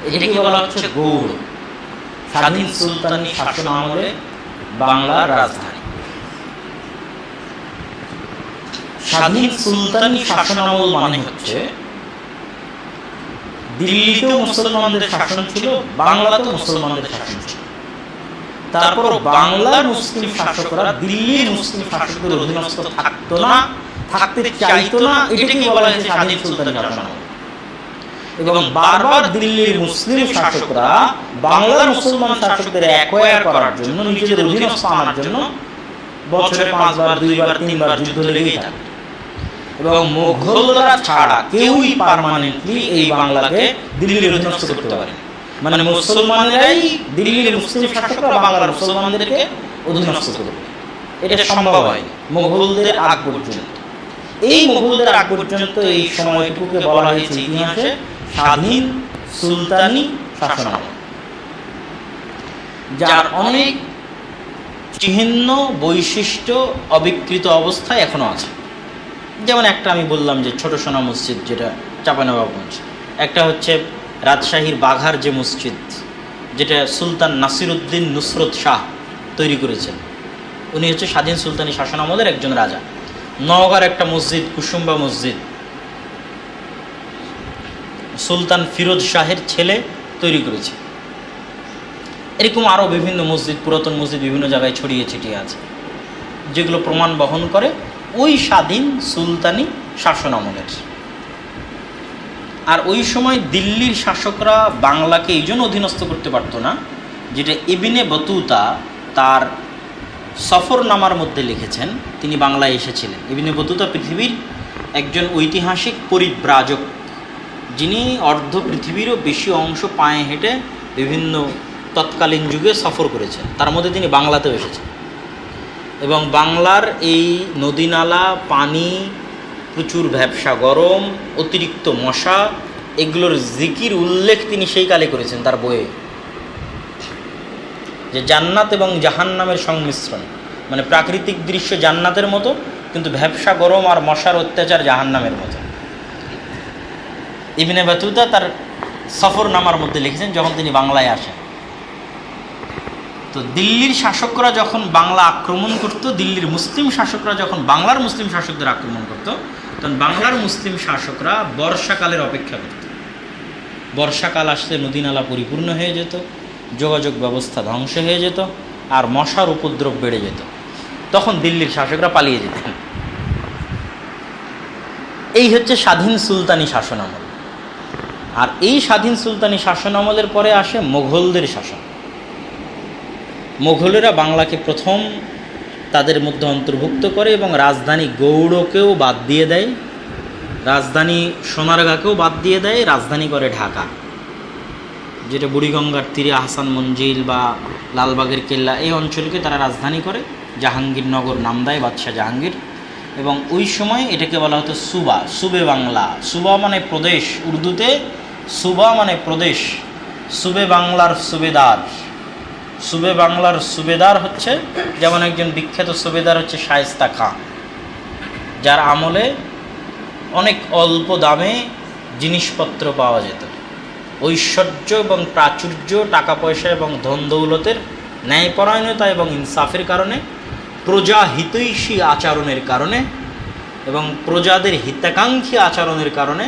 এটাকে বলা হচ্ছে গৌড়, স্বাধীন সুলতানি শাসন আমলে বাংলার রাজধানী। স্বাধীন সুলতানি শাসনামল মানে হচ্ছে দিল্লিতেও মুসলমানদের শাসন ছিল, বাংলাতেও মুসলমানদের শাসন ছিল। তারপর বাংলার মুসলিম শাসকরা দিল্লির মুসলিম শাসকদের অধীনস্থ থাকতো না, থাকতে চাইতো না। এটাকে বলা হয়েছে স্বাধীন সুলতানি শাসনামল। এবং বারবার দিল্লির মুসলিম শাসকরা বাংলার মুসলমান শাসকদের অ্যাকোয়ার করার জন্য, নিজেদের অধীনস্থ আনার জন্য বছরে 5 বার, 2 বার, 3 বার যুদ্ধ লেগেই থাকে। এবং মুঘলরা ছাড়া কেউই পার্মানেন্টলি এই বাংলাকে দিল্লির অধীনস্থ করতে পারে। মানে মুসলমানেরাই দিল্লির মুসলিম শাসকরা বাংলার মুসলমানদেরকে অধীনস্থ করবে, এটা সম্ভব হয় মুঘলদের আগ পর্যন্ত। এই মুঘলদের আগ পর্যন্ত এই সময়টুকুকে বলা হয়েছে ইতিহাসে স্বাধীন সুলতানি শাসনামল, যার অনেক চিহ্ন বৈশিষ্ট্য অবিকৃত অবস্থায় এখনো আছে। যেমন একটা আমি বললাম যে ছোট সোনা মসজিদ, যেটা চাঁপাইনবাবগঞ্জ, একটা হচ্ছে রাজশাহীর বাঘার যে মসজিদ, যেটা সুলতান নাসিরউদ্দিন নুসরত শাহ তৈরি করেছেন, উনি হচ্ছে স্বাধীন সুলতানি শাসনামলের একজন রাজা। নওগাঁর একটা মসজিদ কুসুম্বা মসজিদ, সুলতান ফিরোজ শাহের ছেলে তৈরি করেছে। এরকম আরও বিভিন্ন মসজিদ, পুরাতন মসজিদ বিভিন্ন জায়গায় ছড়িয়ে ছিটিয়ে আছে, যেগুলো প্রমাণ বহন করে ওই স্বাধীন সুলতানি শাসনামলের। আর ওই সময় দিল্লির শাসকরা বাংলাকে এই জন্য অধীনস্থ করতে পারতো না, যেটা ইবনে বতুতা তার সফরনামার মধ্যে লিখেছেন। তিনি বাংলায় এসেছিলেন। ইবনে বতুতা পৃথিবীর একজন ঐতিহাসিক পরিব্রাজক, যিনি অর্ধ পৃথিবীরও বেশি অংশ পায়ে হেঁটে বিভিন্ন তৎকালীন যুগে সফর করেছেন, তার মধ্যে তিনি বাংলাতেও এসেছেন। এবং বাংলার এই নদীনালা, পানি, প্রচুর ভ্যাবসা গরম, অতিরিক্ত মশা, এগুলোর জিকির উল্লেখ তিনি সেই কালে করেছেন তার বইয়ে, যে জান্নাত এবং জাহান্নামের সংমিশ্রণ, মানে প্রাকৃতিক দৃশ্য জান্নাতের মতো, কিন্তু ভ্যাবসা গরম আর মশার অত্যাচার জাহান্নামের মতো। ইবনে বতুতা তার সফরনামার মধ্যে লিখেছেন যখন তিনি বাংলায় আসেন। তো দিল্লির শাসকরা যখন বাংলা আক্রমণ করত, দিল্লির মুসলিম শাসকরা যখন বাংলার মুসলিম শাসকদের আক্রমণ করত, তখন বাংলার মুসলিম শাসকরা বর্ষাকালের অপেক্ষা করত। বর্ষাকাল আসলে নদীনালা পরিপূর্ণ হয়ে যেত, যোগাযোগ ব্যবস্থা ধ্বংস হয়ে যেত, আর মশার উপদ্রব বেড়ে যেত। তখন দিল্লির শাসকরা পালিয়ে যেতেন। এই হচ্ছে স্বাধীন সুলতানি শাসনামল। আর এই স্বাধীন সুলতানি শাসনামলের পরে আসে মোঘলদের শাসন। মোঘলেরা বাংলাকে প্রথম তাদের মধ্যে অন্তর্ভুক্ত করে এবং রাজধানী গৌড়কেও বাদ দিয়ে দেয়, রাজধানী সোনারগাঁকেও বাদ দিয়ে দেয়, রাজধানী করে ঢাকা, যেটা বুড়িগঙ্গার তীরে আহসান মঞ্জিল বা লালবাগের কেল্লা, এই অঞ্চলকে তারা রাজধানী করে। জাহাঙ্গীরনগর নাম দেয় বাদশাহ জাহাঙ্গীর। এবং ওই সময় এটাকে বলা হতো সুবা, সুবে বাংলা। সুবা মানে প্রদেশ, উর্দুতে সুবা মানে প্রদেশ। সুবে বাংলার সুবেদার, সুবে বাংলার সুবেদার হচ্ছে, যেমন একজন বিখ্যাত সুবেদার হচ্ছে শায়েস্তা খাঁ, যার আমলে অনেক অল্প দামে জিনিসপত্র পাওয়া যেত। ঐশ্বর্য এবং প্রাচুর্য, টাকা পয়সা এবং ধন দৌলতের ন্যায়পরায়ণতা এবং ইনসাফের কারণে, প্রজা হিতৈষী আচরণের কারণে এবং প্রজাদের হিতাকাঙ্ক্ষী আচরণের কারণে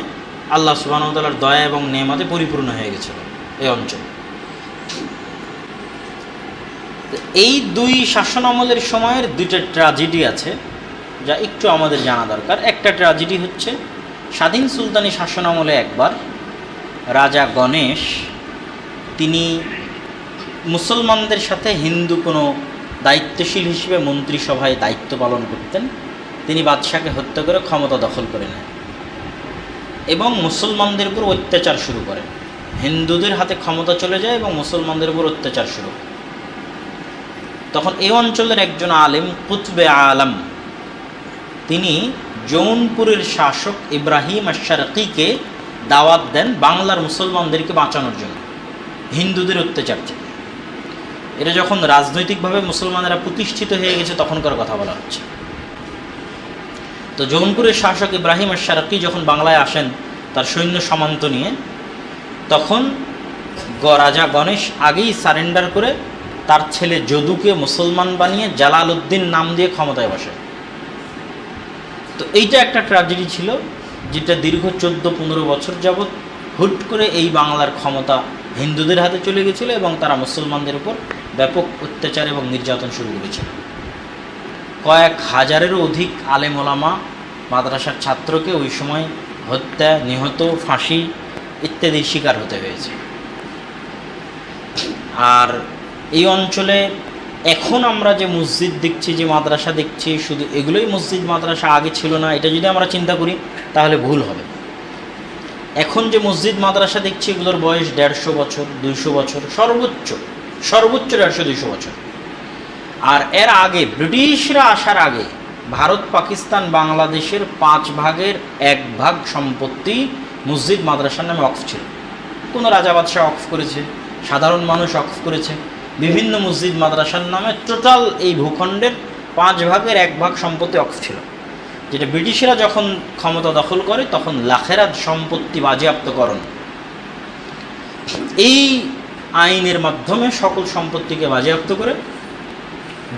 আল্লাহ সুবহানাহু ওয়া তাআলার দয়া এবং নেয়ামতে পরিপূর্ণ হয়ে গেছিল এই অঞ্চল। এই দুই শাসন আমলের সময়ের দুইটা ট্র্যাজেডি আছে যা একটু আমাদের জানা দরকার। একটা ট্র্যাজেডি হচ্ছে স্বাধীন সুলতানি শাসন আমলে একবার রাজা গণেশ, তিনি মুসলমানদের সাথে হিন্দু কোনো দায়িত্বশীল হিসেবে মন্ত্রিসভায় দায়িত্ব পালন করতেন, তিনি বাদশাকে হত্যা করে ক্ষমতা দখল করে নেন এবং মুসলমানদের উপর অত্যাচার শুরু করেন। হিন্দুদের হাতে ক্ষমতা চলে যায় এবং মুসলমানদের উপর অত্যাচার শুরু হয়। তখন এই অঞ্চলের একজন আলেম, কুতবে আলম, তিনি জৌনপুরের শাসক ইব্রাহিম আশ-শারকিকে দাওয়াত দেন বাংলার মুসলমানদেরকে বাঁচানোর জন্য হিন্দুদের অত্যাচার থেকে। এটা যখন রাজনৈতিকভাবে মুসলমানেরা প্রতিষ্ঠিত হয়ে গেছে তখনকার কথা বলা হচ্ছে। তো জৌনপুরের শাসক ইব্রাহিম আশ-শারকি যখন বাংলায় আসেন তার সৈন্য সামন্ত নিয়ে, তখন রাজা গণেশ আগেই সারেন্ডার করে তার ছেলে যদুকে মুসলমান বানিয়ে জালাল উদ্দিন নাম দিয়ে ক্ষমতায় বসে। তো এইটা একটা ট্র্যাজেডি ছিল, যেটা দীর্ঘ 14-15 বছর যাবৎ হুট করে এই বাংলার ক্ষমতা হিন্দুদের হাতে চলে গেছিল এবং তারা মুসলমানদের উপর ব্যাপক অত্যাচার এবং নির্যাতন শুরু করেছিল। কয়েক হাজারেরও অধিক আলেম ওলামা, মাদ্রাসার ছাত্রকে ওই সময় হত্যা, নিহত, ফাঁসি ইত্যাদির শিকার হতে হয়েছে। আর এই অঞ্চলে এখন আমরা যে মসজিদ দেখছি, যে মাদ্রাসা দেখছি, শুধু এগুলোই মসজিদ মাদ্রাসা, আগে ছিল না, এটা যদি আমরা চিন্তা করি তাহলে ভুল হবে। এখন যে মসজিদ মাদ্রাসা দেখছি এগুলোর বয়স 150 বছর, 200 বছর, সর্বোচ্চ 150-200 বছর। আর এর আগে ব্রিটিশরা আসার আগে ভারত, পাকিস্তান, বাংলাদেশের 5 ভাগের 1 ভাগ সম্পত্তি মসজিদ মাদ্রাসার নামে অক্ফ ছিল। কোনো রাজা বাদশাহ অক্ফ করেছে, সাধারণ মানুষ অক্ফ করেছে, বিভিন্ন মসজিদ মাদ্রাসার নামে টোটাল এই ভূখণ্ডের 5 ভাগের 1 ভাগ সম্পত্তি অক্ফ ছিল, যেটা ব্রিটিশরা যখন ক্ষমতা দখল করে তখন লাখেরাত সম্পত্তি বাজেয়াপ্তকরণ এই আইনের মাধ্যমে সকল সম্পত্তিকে বাজেয়াপ্ত করে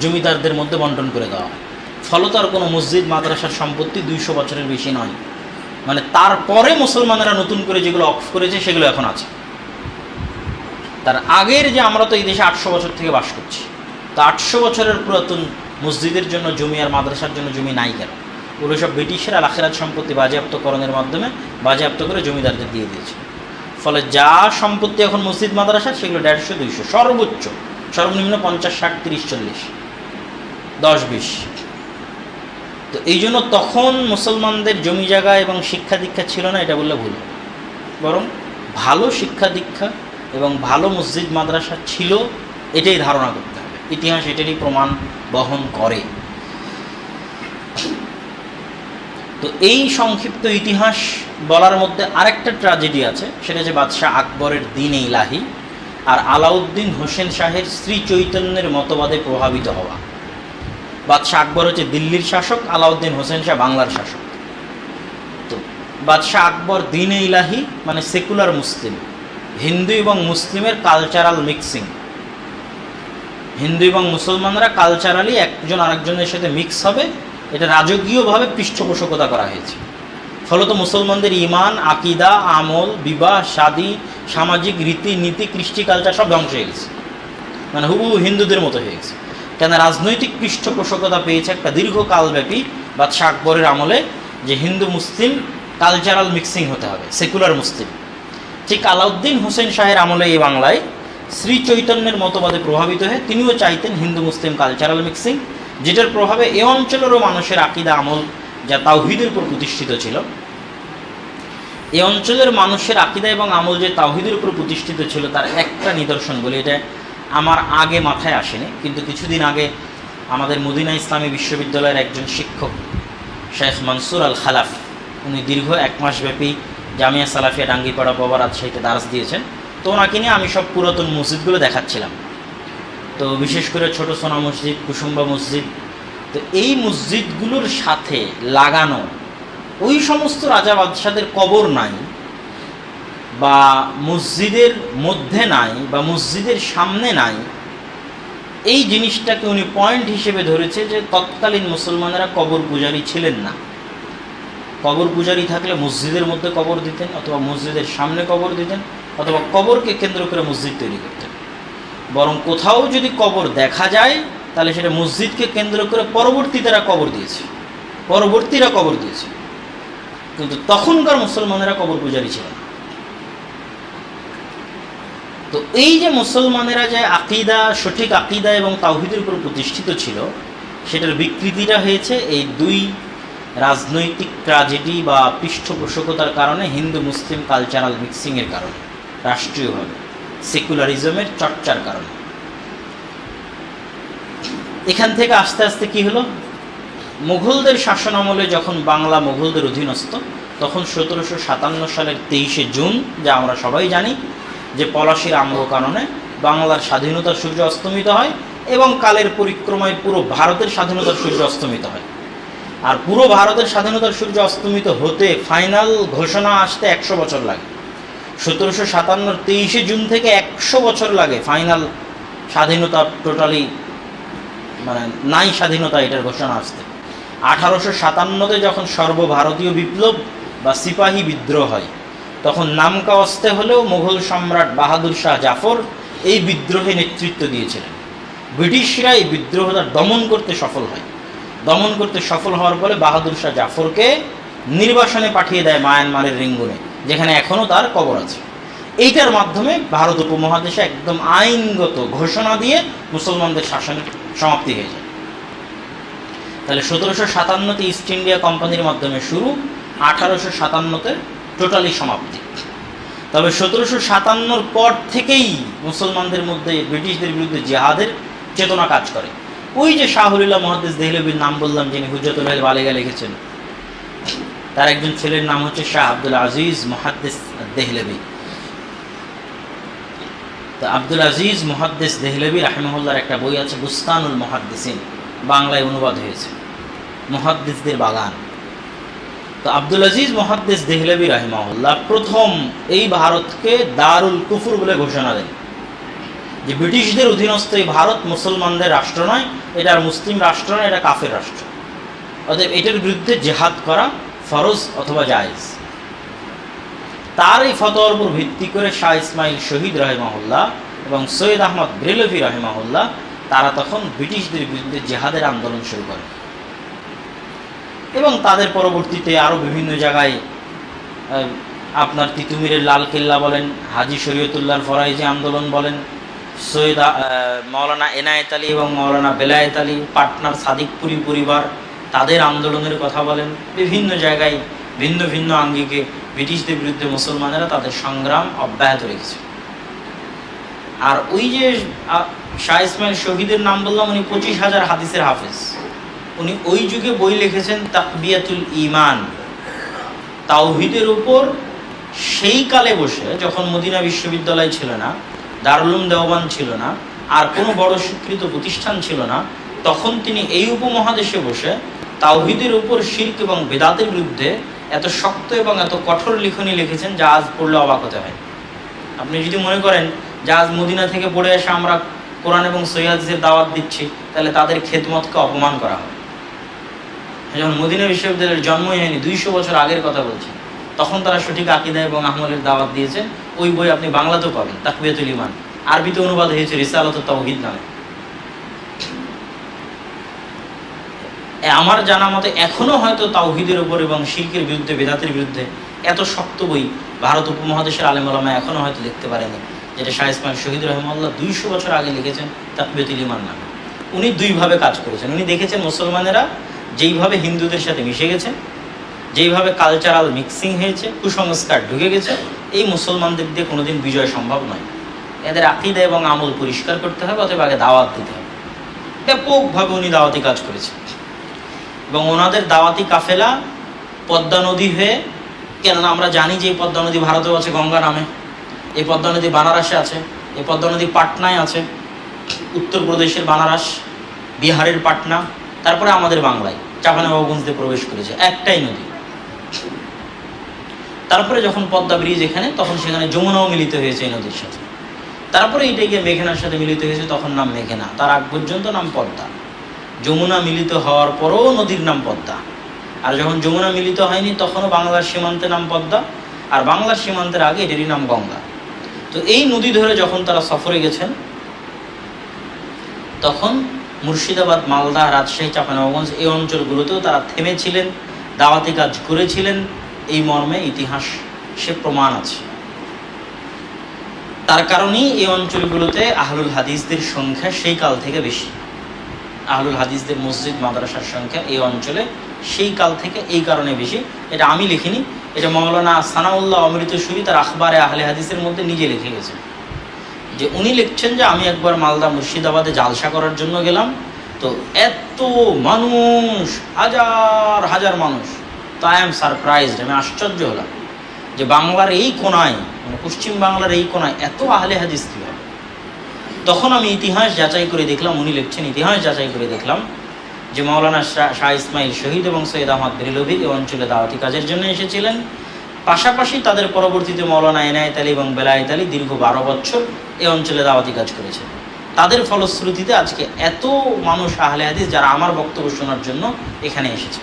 জমিদারদের মধ্যে বন্টন করে দেওয়া হয়। ফলত আর কোনো মসজিদ মাদ্রাসার সম্পত্তি 200 বছরের বেশি নয়। মানে তারপরে মুসলমানেরা নতুন করে যেগুলো অক্ফ করেছে সেগুলো এখন আছে। তার আগের যে আমরা তো এই দেশে 800 বছর থেকে বাস করছি, তো 800 বছরের পুরাতন মসজিদের জন্য জমি আর মাদ্রাসার জন্য জমি নাই কেন? ওগুলো সব ব্রিটিশরা লাখেরাত সম্পত্তি বাজেয়াপ্তকরণের মাধ্যমে বাজেয়াপ্ত করে জমিদারদের দিয়ে দিয়েছে। ফলে যা সম্পত্তি এখন মসজিদ মাদ্রাসা সেগুলো 150-200, সর্বোচ্চ সর্বনিম্ন 50, 60, 30, 40, 10, 20। তো এই জন্য তখন মুসলমানদের জমি জায়গা এবং শিক্ষা দীক্ষা ছিল না এটা বললে ভুল, বরং ভালো শিক্ষা দীক্ষা এবং ভালো মসজিদ মাদ্রাসা ছিল, এটাই ধারণা করতে হবে। ইতিহাস এটারই প্রমাণ বহন করে। তো এই সংক্ষিপ্ত ইতিহাস বলার মধ্যে আরেকটা ট্র্যাজেডি আছে, সেটা যে বাদশাহ আকবরের দ্বীন-ই ইলাহি আর আলাউদ্দিন হোসেন শাহের শ্রী চৈতন্যের মতবাদে প্রভাবিত হওয়া। বাদশাহ আকবর হচ্ছে দিল্লির শাসক, আলাউদ্দিন হোসেন শাহ বাংলার শাসক। তো বাদশাহ আকবর দ্বীন-ই ইলাহি মানে সেকুলার মুসলিম, হিন্দু এবং মুসলিমের কালচারাল মিক্সিং। হিন্দু এবং মুসলমানরা কালচারালি একজন আরেকজনের সাথে মিক্স হবে, এটা রাজকীয়ভাবে পৃষ্ঠপোষকতা করা হয়েছে। ফলত মুসলমানদের ইমান, আকিদা, আমল, বিবাহ, শাদী, সামাজিক রীতিনীতি, কৃষ্টি কালচার সব ধ্বংস হয়ে গেছে, মানে হুবহু হিন্দুদের মতো হয়ে গেছে। কেন? রাজনৈতিক পৃষ্ঠপোষকতা পেয়েছে একটা দীর্ঘকালব্যাপী বাদশাহ আকবরের আমলে, যে হিন্দু মুসলিম কালচারাল মিক্সিং হতে হবে, সেকুলার মুসলিম। ঠিক আলাউদ্দিন হোসেন শাহের আমলে এই বাংলায় শ্রী চৈতন্যের মতবাদে প্রভাবিত হয়ে তিনিও চাইতেন হিন্দু মুসলিম কালচারাল মিক্সিং, যেটার প্রভাবে এ অঞ্চলেরও মানুষের আকিদা আমল যা তাওহীদের উপর প্রতিষ্ঠিত ছিল, এ অঞ্চলের মানুষের আকিদা এবং আমল যে তাওহীদের উপর প্রতিষ্ঠিত ছিল তার একটা নিদর্শন বলি, এটা আমার আগে মাথায় আসেনি, কিন্তু কিছুদিন আগে আমাদের মদিনা ইসলামী বিশ্ববিদ্যালয়ের একজন শিক্ষক শেখ মনসুর আল খালাফ, উনি দীর্ঘ 1 মাসব্যাপী জামিয়া সালাফিয়া ডাঙ্গিপাড়া বাবা রাজশাহীতে দার্স দিয়েছেন। তো ওনাকে নিয়ে আমি সব পুরাতন মসজিদগুলো দেখাচ্ছিলাম, তো বিশেষ করে ছোট সোনা মসজিদ, কুসুম্বা মসজিদ। তো এই মসজিদগুলোর সাথে লাগানো ওই সমস্ত রাজা বাদশাদের কবর নাই, বা মসজিদের মধ্যে নাই, বা মসজিদের সামনে নাই, এই জিনিসটাকে উনি পয়েন্ট হিসেবে ধরেছে যে তৎকালীন মুসলমানেরা কবর পূজারী ছিলেন না। কবর পূজারী থাকলে মসজিদের মধ্যে কবর দিতেন, অথবা মসজিদের সামনে কবর দিতেন, অথবা কবরকে কেন্দ্র করে মসজিদ তৈরি করতেন। বরং কোথাও যদি কবর দেখা যায় তাহলে সেটা মসজিদকে কেন্দ্র করে পরবর্তীরা কবর দিয়েছে, কিন্তু তখনকার মুসলমানেরা কবর পূজারী ছিল না। তো এই যে মুসলমানেরা যে আকিদা, সঠিক আকিদা এবং তাওহীদের উপর প্রতিষ্ঠিত ছিল, সেটার বিকৃতিটা হয়েছে এই 2 রাজনৈতিক ট্র্যাজেডি বা পৃষ্ঠপোষকতার কারণে, হিন্দু মুসলিম কালচারাল মিক্সিংয়ের কারণে, রাষ্ট্রীয়ভাবে সেকুলারিজমের চর্চার কারণে। এখান থেকে আস্তে আস্তে কি হলো, মুঘলদের শাসন আমলে যখন বাংলা মুঘলদের অধীনস্থ, তখন 1757 সালের 23শে জুন, যা আমরা সবাই জানি, যে পলাশির আম্র কারণে বাংলার স্বাধীনতার সূর্য অস্তমিত হয়, এবং কালের পরিক্রমায় পুরো ভারতের স্বাধীনতার সূর্য অস্তমিত হয়। আর পুরো ভারতের স্বাধীনতার সূর্য অস্তমিত হতে ফাইনাল ঘোষণা আসতে 100 বছর লাগে। 1757 23শে জুন থেকে 100 বছর লাগে ফাইনাল স্বাধীনতা, টোটালি মানে নাই স্বাধীনতা এটার ঘোষণা আসতে। 1857-তে যখন সর্বভারতীয় বিপ্লব বা সিপাহী বিদ্রোহ হয়, তখন নামকা অস্তে হলেও মুঘল সম্রাট বাহাদুর শাহ জাফর এই বিদ্রোহে নেতৃত্ব দিয়েছিলেন। ব্রিটিশরা এই বিদ্রোহটা দমন করতে সফল হওয়ার ফলে বাহাদুর শাহ জাফরকে নির্বাসনে পাঠিয়ে দেয় মায়ানমারের রেঙ্গুনে, যেখানে এখনও তার কবর আছে। এইটার মাধ্যমে ভারত উপমহাদেশে একদম আইনগত ঘোষণা দিয়ে মুসলমানদের শাসনের সমাপ্তি হয়ে যায়। তাহলে 1757-তে ইস্ট ইন্ডিয়া কোম্পানির মাধ্যমে শুরু, 1857-তে টোটালি সমাপ্তি। তবে 1757 পর থেকেই মুসলমানদের মধ্যে ব্রিটিশদের বিরুদ্ধে জিহাদের চেতনা কাজ করে। ওই যে শাহুলিল্লাহ মুহাদ্দিস দেহলভির নাম বললাম, যিনি হুজ্জাতুল বালিগা লিখেছেন, তার একজন ছেলের নাম হচ্ছে শাহ আব্দুল আজিজ মুহাদ্দিস দেহলভি। তো আব্দুল আজিজ মুহাদ্দিস দেহলভি রাহিমাহুল্লাহর একটা বই আছে বুস্তানুল মুহাদ্দিসিন, বাংলায় অনুবাদ হয়েছে মুহাদ্দিসদের বাগান। তো আব্দুল আজিজ মুহাদ্দিস দেহলভি রাহিমাহুল্লাহ প্রথম এই ভারতকে দারুল কুফর বলে ঘোষণা দেন, যে ব্রিটিশদের অধীনস্থ এই ভারত মুসলমানদের রাষ্ট্র নয়, এটা আর মুসলিম রাষ্ট্র নয়, এটা কাফের রাষ্ট্র, অতএব এটার বিরুদ্ধে জেহাদ করা ফরজ অথবা জায়েজ। তার এই ফতোয়ার উপর ভিত্তি করে শাহ ইসমাইল শহীদ রাহিমাহুল্লাহ এবং সৈয়দ আহমদ বেরেলভি রাহিমাহুল্লাহ তারা তখন ব্রিটিশদের বিরুদ্ধে জেহাদের আন্দোলন শুরু করে, এবং তাদের পরবর্তীতে আরও বিভিন্ন জায়গায় আপনার তিতুমিরের লাল কেল্লা বলেন, হাজি শরীয়তুল্লাহর ফরাইজি আন্দোলন বলেন, সৈয়দ মাওলানা এনায়েত আলী এবং মাওলানা বেলায়েত আলী, পাটনার সাদিকপুরি পরিবার, তাদের আন্দোলনের কথা বলেন। বিভিন্ন জায়গায় ভিন্ন ভিন্ন আঙ্গিকে ব্রিটিশদের বিরুদ্ধে মুসলমানেরা তাদের সংগ্রাম অব্যাহত রেখেছে। আর ওই যে শাহ ইসমাইল শহীদের নাম বললাম, উনি 25,000 হাদিসের হাফেজ। উনি ওই যুগে বই লিখেছেন তাকবিয়াতুল ঈমান, তাওহীদের উপর। সেই কালে বসে, যখন মদিনা বিশ্ববিদ্যালয় ছিল না, দারুল উলুম দেওবন্দ ছিল না, আর কোনো বড় স্বীকৃত প্রতিষ্ঠান ছিল না, তখন তিনি এই উপমহাদেশে বসে তাওহীদের উপর শিরক এবং বেদাতের বিরুদ্ধে এত শক্ত এবং এত কঠোর লিখনী লিখেছেন, যা আজ পড়লে অবাক হতে হয়। আপনি যদি মনে করেন যে আজ মদিনা থেকে পড়ে এসে আমরা কোরআন এবং সহিহ হাদিসের দাওয়াত দিচ্ছি, তাহলে তাদের খেদমতকে অপমান করা হয়। যখন মদিনা বিশ্ববিদ্যালয়ের জন্মই হয়নি, 200 বছর আগের কথা বলছি, তখন তারা সঠিক আকীদা এবং আমলের দাওয়াত দিয়েছেন। ওই বই আপনি বাংলাতেও পাবেন, তাকবিয়াতুল ঈমান, আরবিতে অনুবাদ হয়েছে রিসালাতুত তাওহীদ নামে। আমার জানা মতে এখনো হয়তো তাওহীদের উপর এবং শিরকের বিরুদ্ধে, বেদাতের বিরুদ্ধে এত শক্ত বই ভারত উপমহাদেশের আলেম ওলামা এখনো হয়তো লিখতে পারেনি, যেটা শাহ ইসমাইল শহীদ রাহিমাহুল্লাহ 200 বছর আগে লিখেছেন তাকবিয়াতুল ঈমান নামে। উনি দুইভাবে কাজ করেছেন। উনি দেখেছেন মুসলমানেরা যেইভাবে হিন্দুদের সাথে মিশে গেছে, যেইভাবে কালচারাল মিক্সিং হয়েছে, কুসংস্কার ঢুকে গেছে, এই মুসলমানদের দিয়ে কোনোদিন বিজয় সম্ভব নয়। এদের আকীদা এবং আমল পরিষ্কার করতে হবে, অথবা আগে দাওয়াত দিতে হবে। ব্যাপকভাবে উনি দাওয়াতি কাজ করেছেন, এবং ওনাদের দাওয়াতি কাফেলা পদ্মা নদী হয়ে, কেননা আমরা জানি যে এই পদ্মা নদী ভারতেও আছে গঙ্গা নামে, এই পদ্মা নদী বানারসে আছে, এই পদ্মা নদী পাটনায় আছে, উত্তরপ্রদেশের বানারস, বিহারের পাটনা, তারপরে আমাদের বাংলায় চাঁপাইনবাবগঞ্জ দিয়ে প্রবেশ করেছে, একটাই নদী। তারপরে যখন পদ্মা ব্রিজ এখানে, তখন সেখানে যমুনাও মিলিত হয়েছে এই নদীর সাথে। তারপরে এটা গিয়ে মেঘনার সাথে মিলিত হয়েছে, তখন নাম মেঘনা। তার আগ পর্যন্ত নাম পদ্মা। যমুনা মিলিত হওয়ার পরও নদীর নাম পদ্মা। আর যখন যমুনা মিলিত হয়নি, তখনও বাংলার সীমান্তে নাম পদ্মা, আর বাংলার সীমান্তের আগে এটারই নাম গঙ্গা। তো এই নদী ধরে যখন তারা সফরে গেছেন, তখন মুর্শিদাবাদ, মালদা, রাজশাহী, চাঁপাইনবাবগঞ্জ এই অঞ্চলগুলোতেও তারা থেমেছিলেন, দাওয়াতি কাজ করেছিলেন। এই মর্মে ইতিহাস সে প্রমাণ আছে। তার কারণেই এই অঞ্চলগুলোতে আহলুল হাদিসদের সংখ্যা সেই কাল থেকে বেশি। আহলুল হাদিসদের মসজিদ মাদ্রাসার সংখ্যা এই অঞ্চলে সেই কাল থেকে এই কারণে বেশি। এটা আমি লিখিনি, এটা মাওলানা সানাউল্লাহ অমৃতসুরি তার আখবারে আহলে হাদিসের মধ্যে নিজে লিখে গেছেন। যে উনি লিখছেন যে আমি একবার মালদা মুর্শিদাবাদে জালসা করার জন্য গেলাম, তো এত মানুষ, হাজার হাজার মানুষ, তো আই এম সারপ্রাইজড, আমি আশ্চর্য হলাম যে বাংলার এই কোনায়, মানে পশ্চিম বাংলার এই কোনায় এত আহলে হাদিস কীভাবে। তখন আমি ইতিহাস যাচাই করে দেখলাম, উনি লিখছেন ইতিহাস যাচাই করে দেখলাম যে মাওলানা শাহ ইসমাইল শহীদ এবং সৈয়দ আহমদ বেরেলভি এই অঞ্চলে দাওয়াতি কাজের জন্য এসেছিলেন। পাশাপাশি তাদের পরবর্তীতে মাওলানা এনায়েত আলী এবং বেলায়েত আলী দীর্ঘ 12 বছর এই অঞ্চলে দাওয়াতি কাজ করেছেন। তাদের ফলশ্রুতিতে আজকে এত মানুষ আহলে হাদিস যারা আমার বক্তব্য শোনার জন্য এখানে এসেছে।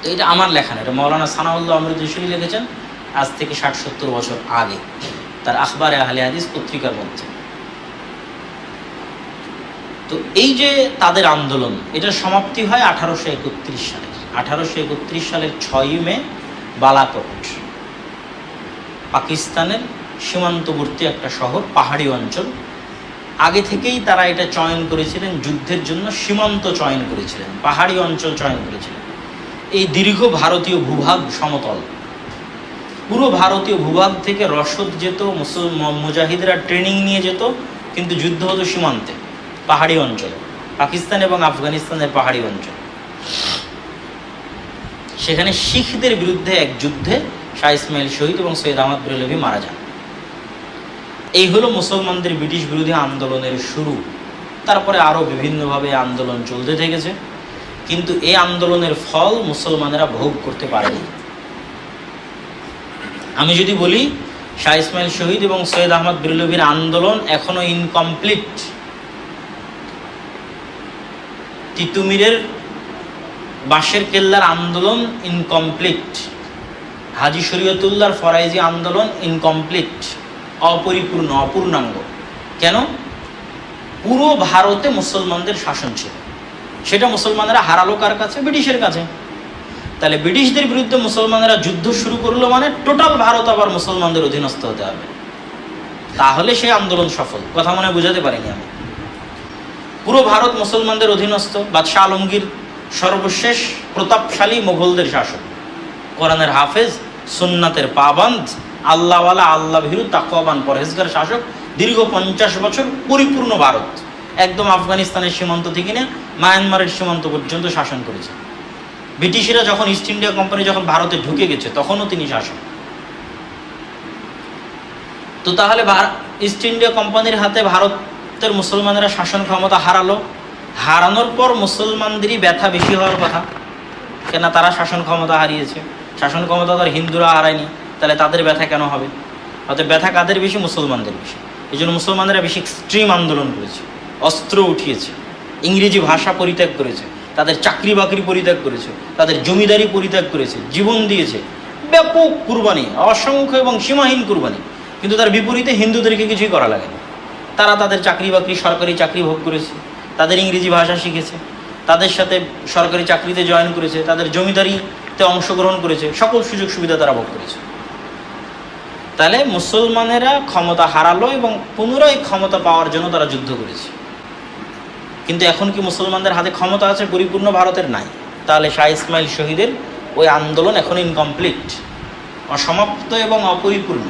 তো এটা আমার লেখা না, এটা মাওলানা সানাউল্লাহ অমৃতসুরি লিখেছেন আজ থেকে 60-70 বছর আগে তার আখবারে আহলে হাদিস পত্রিকার মধ্যে। তো এই যে তাদের আন্দোলন, এটার সমাপ্তি হয় 1831 সালে। 1831 সালের 6ই মে বালাকোট, পাকিস্তানের সীমান্তবর্তী একটা শহর, পাহাড়ি অঞ্চল। আগে থেকেই তারা এটা চয়ন করেছিলেন যুদ্ধের জন্য, সীমান্ত চয়ন করেছিলেন, পাহাড়ি অঞ্চল চয়ন করেছিলেন। এই দীর্ঘ ভারতীয় ভূভাগ সমতল, পুরো ভারতীয় ভূভাগ থেকে রসদ যেত, মুজাহিদরা ট্রেনিং নিয়ে যেত, কিন্তু যুদ্ধ হতো সীমান্তে, পাহাড়ি অঞ্চলে, পাকিস্তান এবং আফগানিস্তানের পাহাড়ি অঞ্চল। সেখানে শিখদের বিরুদ্ধে এক যুদ্ধে শাহ ইসমাইল শহীদ এবং সৈয়দ আহমদ বেরলভী মারা যান। এই হলো মুসলমানদের ব্রিটিশ বিরোধী আন্দোলনের শুরু। তারপরে আরও বিভিন্নভাবে আন্দোলন চলতে থেকেছে, কিন্তু এই আন্দোলনের ফল মুসলমানেরা ভোগ করতে পারেনি। আমি যদি বলি শাহ ইসমাইল শহীদ এবং সৈয়দ আহমদ বেরলভীর আন্দোলন এখনো ইনকমপ্লিট, তিতুমিরের বাঁশের কেল্লার আন্দোলন ইনকমপ্লিট, হাজি শরীয়তুল্লাহর ফরাইজি আন্দোলন ইনকমপ্লিট, অপরিপূর্ণ, অপূর্ণাঙ্গ। কেন? পুরো ভারতে মুসলমানদের শাসন ছিল, সেটা মুসলমানেরা হারালো কার কাছে? ব্রিটিশের কাছে। তাহলে ব্রিটিশদের বিরুদ্ধে মুসলমানেরা যুদ্ধ শুরু করলো মানে টোটাল ভারত আবার মুসলমানদের অধীনস্থ হতে হবে, তাহলে সেই আন্দোলন সফল। কথা মনে বুঝাতে পারিনি আমি। পুরো ভারত মুসলমানদের অধীনস্থ, বাদশাহ আলমগীর সর্বশেষ প্রতাপশালী মোগলদের শাসক, কোরআনের হাফেজ, সুন্নাতের পাবান্দ, আল্লাহওয়ালা, আল্লাহ ভীরু, তাকওয়াবান, পরহেজগার শাসক, দীর্ঘ 50 বছর পরিপূর্ণ ভারত, একদম আফগানিস্তানের সীমান্ত থেকে নিয়ে মায়ানমারের সীমান্ত পর্যন্ত শাসন করেছে। ব্রিটিশরা যখন ইস্ট ইন্ডিয়া কোম্পানি যখন ভারতে ঢুকে গেছে তখনও তিনি শাসক। তো তাহলে ইস্ট ইন্ডিয়া কোম্পানির হাতে ভারতের মুসলমানেরা শাসন ক্ষমতা হারালো, হারানোর পর মুসলমানদেরই ব্যথা বেশি হওয়ার কথা, কেন তারা শাসন ক্ষমতা হারিয়েছে, শাসন ক্ষমতা তার হিন্দুরা হারায়নি, তাহলে তাদের ব্যথা কেন হবে? অর্থাৎ ব্যথা কাদের বেশি? মুসলমানদের বেশি। এই জন্য মুসলমানেরা বেশি এক্সট্রিম আন্দোলন করেছে, অস্ত্র উঠিয়েছে, ইংরেজি ভাষা পরিত্যাগ করেছে, তাদের চাকরি বাকরি পরিত্যাগ করেছে, তাদের জমিদারি পরিত্যাগ করেছে, জীবন দিয়েছে, ব্যাপক কুরবানি, অসংখ্য এবং সীমাহীন কুরবানি। কিন্তু তার বিপরীতে হিন্দুদেরকে কিছুই করা লাগে না। তারা তাদের চাকরি বাকরি, সরকারি চাকরি ভোগ করেছে, তাদের ইংরেজি ভাষা শিখেছে, তাদের সাথে সরকারি চাকরিতে জয়েন করেছে, তাদের জমিদারিতে অংশগ্রহণ করেছে, সকল সুযোগ সুবিধা তারা ভোগ করেছে। তাহলে মুসলমানেরা ক্ষমতা হারালো এবং পুনরায় ক্ষমতা পাওয়ার জন্য তারা যুদ্ধ করেছে। কিন্তু এখন কি মুসলমানদের হাতে ক্ষমতা আছে? পরিপূর্ণ ভারতের নাই। তাহলে শাহ ইসমাইল শহীদের ওই আন্দোলন এখন ইনকমপ্লিট, অসমাপ্ত এবং অপরিপূর্ণ।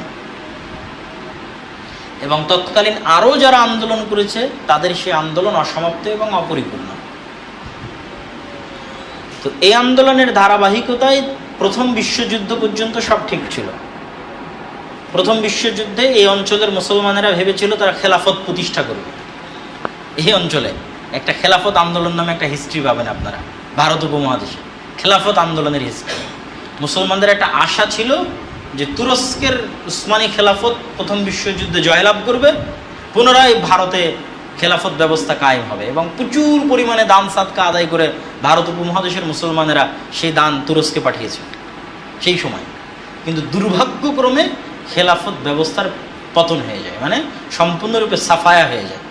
এবং তৎকালীন আরও যারা আন্দোলন করেছে তাদের সেই আন্দোলন অসমাপ্ত এবং অপরিপূর্ণ। তো এই আন্দোলনের ধারাবাহিকতায় প্রথম বিশ্বযুদ্ধ পর্যন্ত সব ঠিক ছিল। প্রথম বিশ্বযুদ্ধে এই অঞ্চলের মুসলমানেরা ভেবেছিল তারা খেলাফত প্রতিষ্ঠা করবে। এই অঞ্চলে একটা খেলাফত আন্দোলন নামে একটা হিস্ট্রি পাবেন আপনারা ভারত উপমহাদেশে, খেলাফত আন্দোলনের হিস্ট্রি। মুসলমানদের একটা আশা ছিল যে তুরস্কের উসমানী খেলাফত প্রথম বিশ্বযুদ্ধে জয়লাভ করবে, পুনরায় ভারতে খেলাফত ব্যবস্থা কায়েম হবে এবং প্রচুর পরিমাণে দান সাদকা আদায় করে ভারত উপমহাদেশের মুসলমানেরা সেই দান তুরস্কে পাঠিয়েছে সেই সময়। কিন্তু দুর্ভাগ্যক্রমে খেলাফত ব্যবস্থার পতন হয়ে যায়, মানে সম্পূর্ণরূপে সাফায়া হয়ে যায়,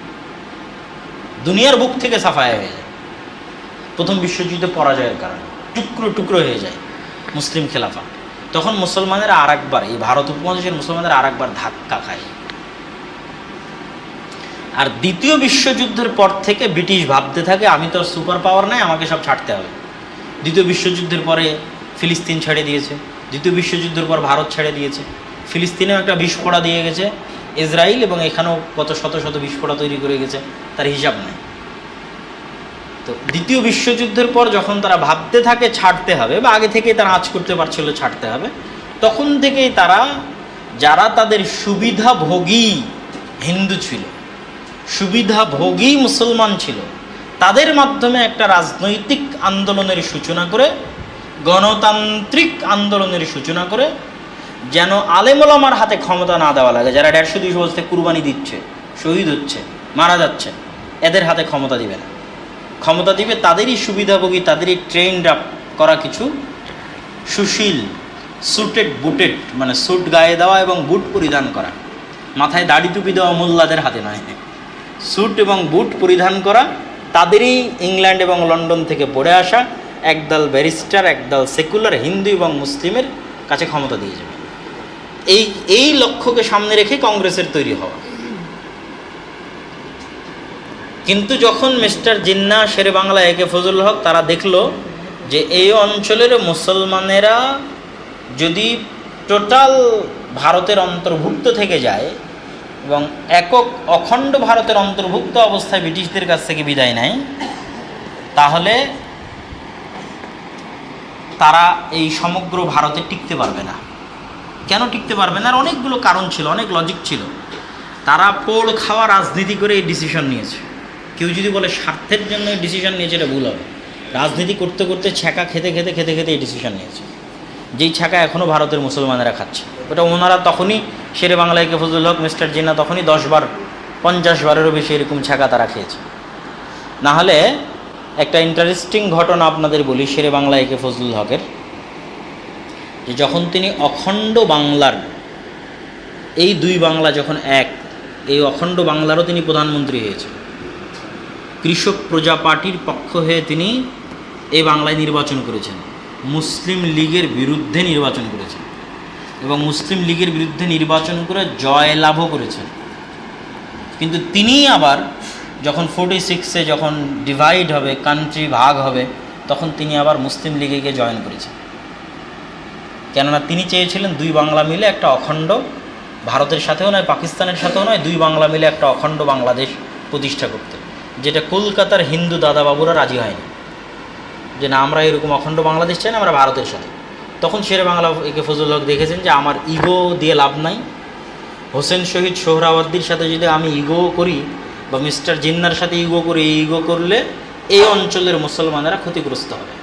দুনিয়ার বুক থেকে সাফায়া হয়ে যায় প্রথম বিশ্বযুদ্ধে পরাজয়ের কারণে, টুকরো টুকরো হয়ে যায় মুসলিম খেলাফা। তখন মুসলমানেরা আর একবার, এই ভারত উপমহাদেশের মুসলমানেরা আর একবার ধাক্কা খায়। আর দ্বিতীয় বিশ্বযুদ্ধের পর থেকে ব্রিটিশ ভাবতে থাকে আমি তো সুপার পাওয়ার নাই, আমাকে সব ছাড়তে হবে। দ্বিতীয় বিশ্বযুদ্ধের পরে ফিলিস্তিন ছেড়ে দিয়েছে, দ্বিতীয় বিশ্বযুদ্ধের পর ভারত ছেড়ে দিয়েছে, ফিলিস্তিনেও একটা বিস্ফোরা দিয়ে গেছে ইসরায়েল, এবং এখানেও কত শত শত বিস্ফোরা তৈরি করে গেছে, তার হিসাব নেই। তো দ্বিতীয় বিশ্বযুদ্ধের পর যখন তারা ভাবতে থাকে ছাড়তে হবে, বা আগে থেকেই তারা আঁচ করতে পারছিল ছাড়তে হবে, তখন থেকেই তারা, যারা তাদের সুবিধাভোগী হিন্দু ছিল, সুবিধাভোগী মুসলমান ছিল, তাদের মাধ্যমে একটা রাজনৈতিক আন্দোলনের সূচনা করে, গণতান্ত্রিক আন্দোলনের সূচনা করে, যেন আলেম ওলামার হাতে ক্ষমতা না দেওয়া লাগে, যারা 150-200 বছর থেকে কুরবানি দিচ্ছে, শহীদ হচ্ছে, মারা যাচ্ছে, এদের হাতে ক্ষমতা দিবে না। ক্ষমতা দিবে তাদেরই সুবিধাভোগী, তাদেরই ট্রেন্ড আপ করা কিছু সুশীল, স্যুটেড বুটেড, মানে স্যুট গায়ে দেওয়া এবং বুট পরিধান করা, মাথায় দাড়ি টুপি দেওয়া মোল্লাদের হাতে নয়, স্যুট এবং বুট পরিধান করা তাদেরই ইংল্যান্ড এবং লন্ডন থেকে পড়ে আসা একদল ব্যারিস্টার, একদল সেকুলার হিন্দু এবং মুসলিমের কাছে ক্ষমতা দিয়ে যাবে। এই লক্ষ্যকে সামনে রেখে কংগ্রেসের তৈরি হওয়া। কিন্তু যখন মিস্টার জিন্না, শেরে বাংলা, একে ফজলুল হক তারা দেখলো যে এই অঞ্চলের মুসলমানেরা যদি টোটাল ভারতের অন্তর্ভুক্ত থেকে যায় এবং একক অখণ্ড ভারতের অন্তর্ভুক্ত অবস্থায় ব্রিটিশদের কাছ থেকে বিদায় নেয়, তাহলে তারা এই সমগ্র ভারতে টিকতে পারবে না। কেন টিকতে পারবে না? আর অনেকগুলো কারণ ছিল, অনেক লজিক ছিল। তারা পোড় খাওয়া রাজনীতি করে এই ডিসিশন নিয়েছে। কেউ যদি বলে স্বার্থের জন্য এই ডিসিশন নিয়েছে, এটা ভুল হবে। রাজনীতি করতে করতে ছ্যাঁকা খেতে খেতে খেতে খেতে এই ডিসিশন নিয়েছে, যেই ছ্যাঁকা এখনও ভারতের মুসলমানেরা খাচ্ছে। ওটা ওনারা তখনই, শেরে বাংলা একে ফজলুল হক, মিস্টার জিন্নাহ তখনই 10 বার 50 বারেরও বেশি এরকম ছ্যাঁকা তারা খেয়েছে। না হলে একটা ইন্টারেস্টিং ঘটনা আপনাদের বলি শেরে বাংলা একে ফজলুল হকের, যে যখন তিনি অখণ্ড বাংলার, এই দুই বাংলা যখন এক, এই অখণ্ড বাংলারও তিনি প্রধানমন্ত্রী হয়েছে। কৃষক প্রজা পার্টির পক্ষ হয়ে তিনি এই বাংলায় নির্বাচন করেছেন, মুসলিম লীগের বিরুদ্ধে নির্বাচন করেছেন এবং মুসলিম লীগের বিরুদ্ধে নির্বাচন করে জয়লাভও করেছেন। কিন্তু তিনি আবার যখন 46-এ যখন ডিভাইড হবে, কান্ট্রি ভাগ হবে, তখন তিনি আবার মুসলিম লীগে গিয়ে জয়েন করেছেন। কেননা তিনি চেয়েছিলেন দুই বাংলা মিলে একটা অখণ্ড, ভারতের সাথেও নয় পাকিস্তানের সাথেও নয়, দুই বাংলা মিলে একটা অখণ্ড বাংলাদেশ প্রতিষ্ঠা করতে, যেটা কলকাতার হিন্দু দাদাবাবুরা রাজি হয়নি, যে না আমরা এরকম অখণ্ড বাংলাদেশ চাই না, আমরা ভারতের সাথে। তখন শেরে বাংলা একে ফজলুল হক দেখেছেন যে আমার ইগো দিয়ে লাভ নাই, হোসেন শহীদ সোহরাওয়ার্দীর সাথে যদি আমি ইগো করি বা মিস্টার জিন্নার সাথে ইগো করি, এই ইগো করলে এই অঞ্চলের মুসলমানেরা ক্ষতিগ্রস্ত হবে।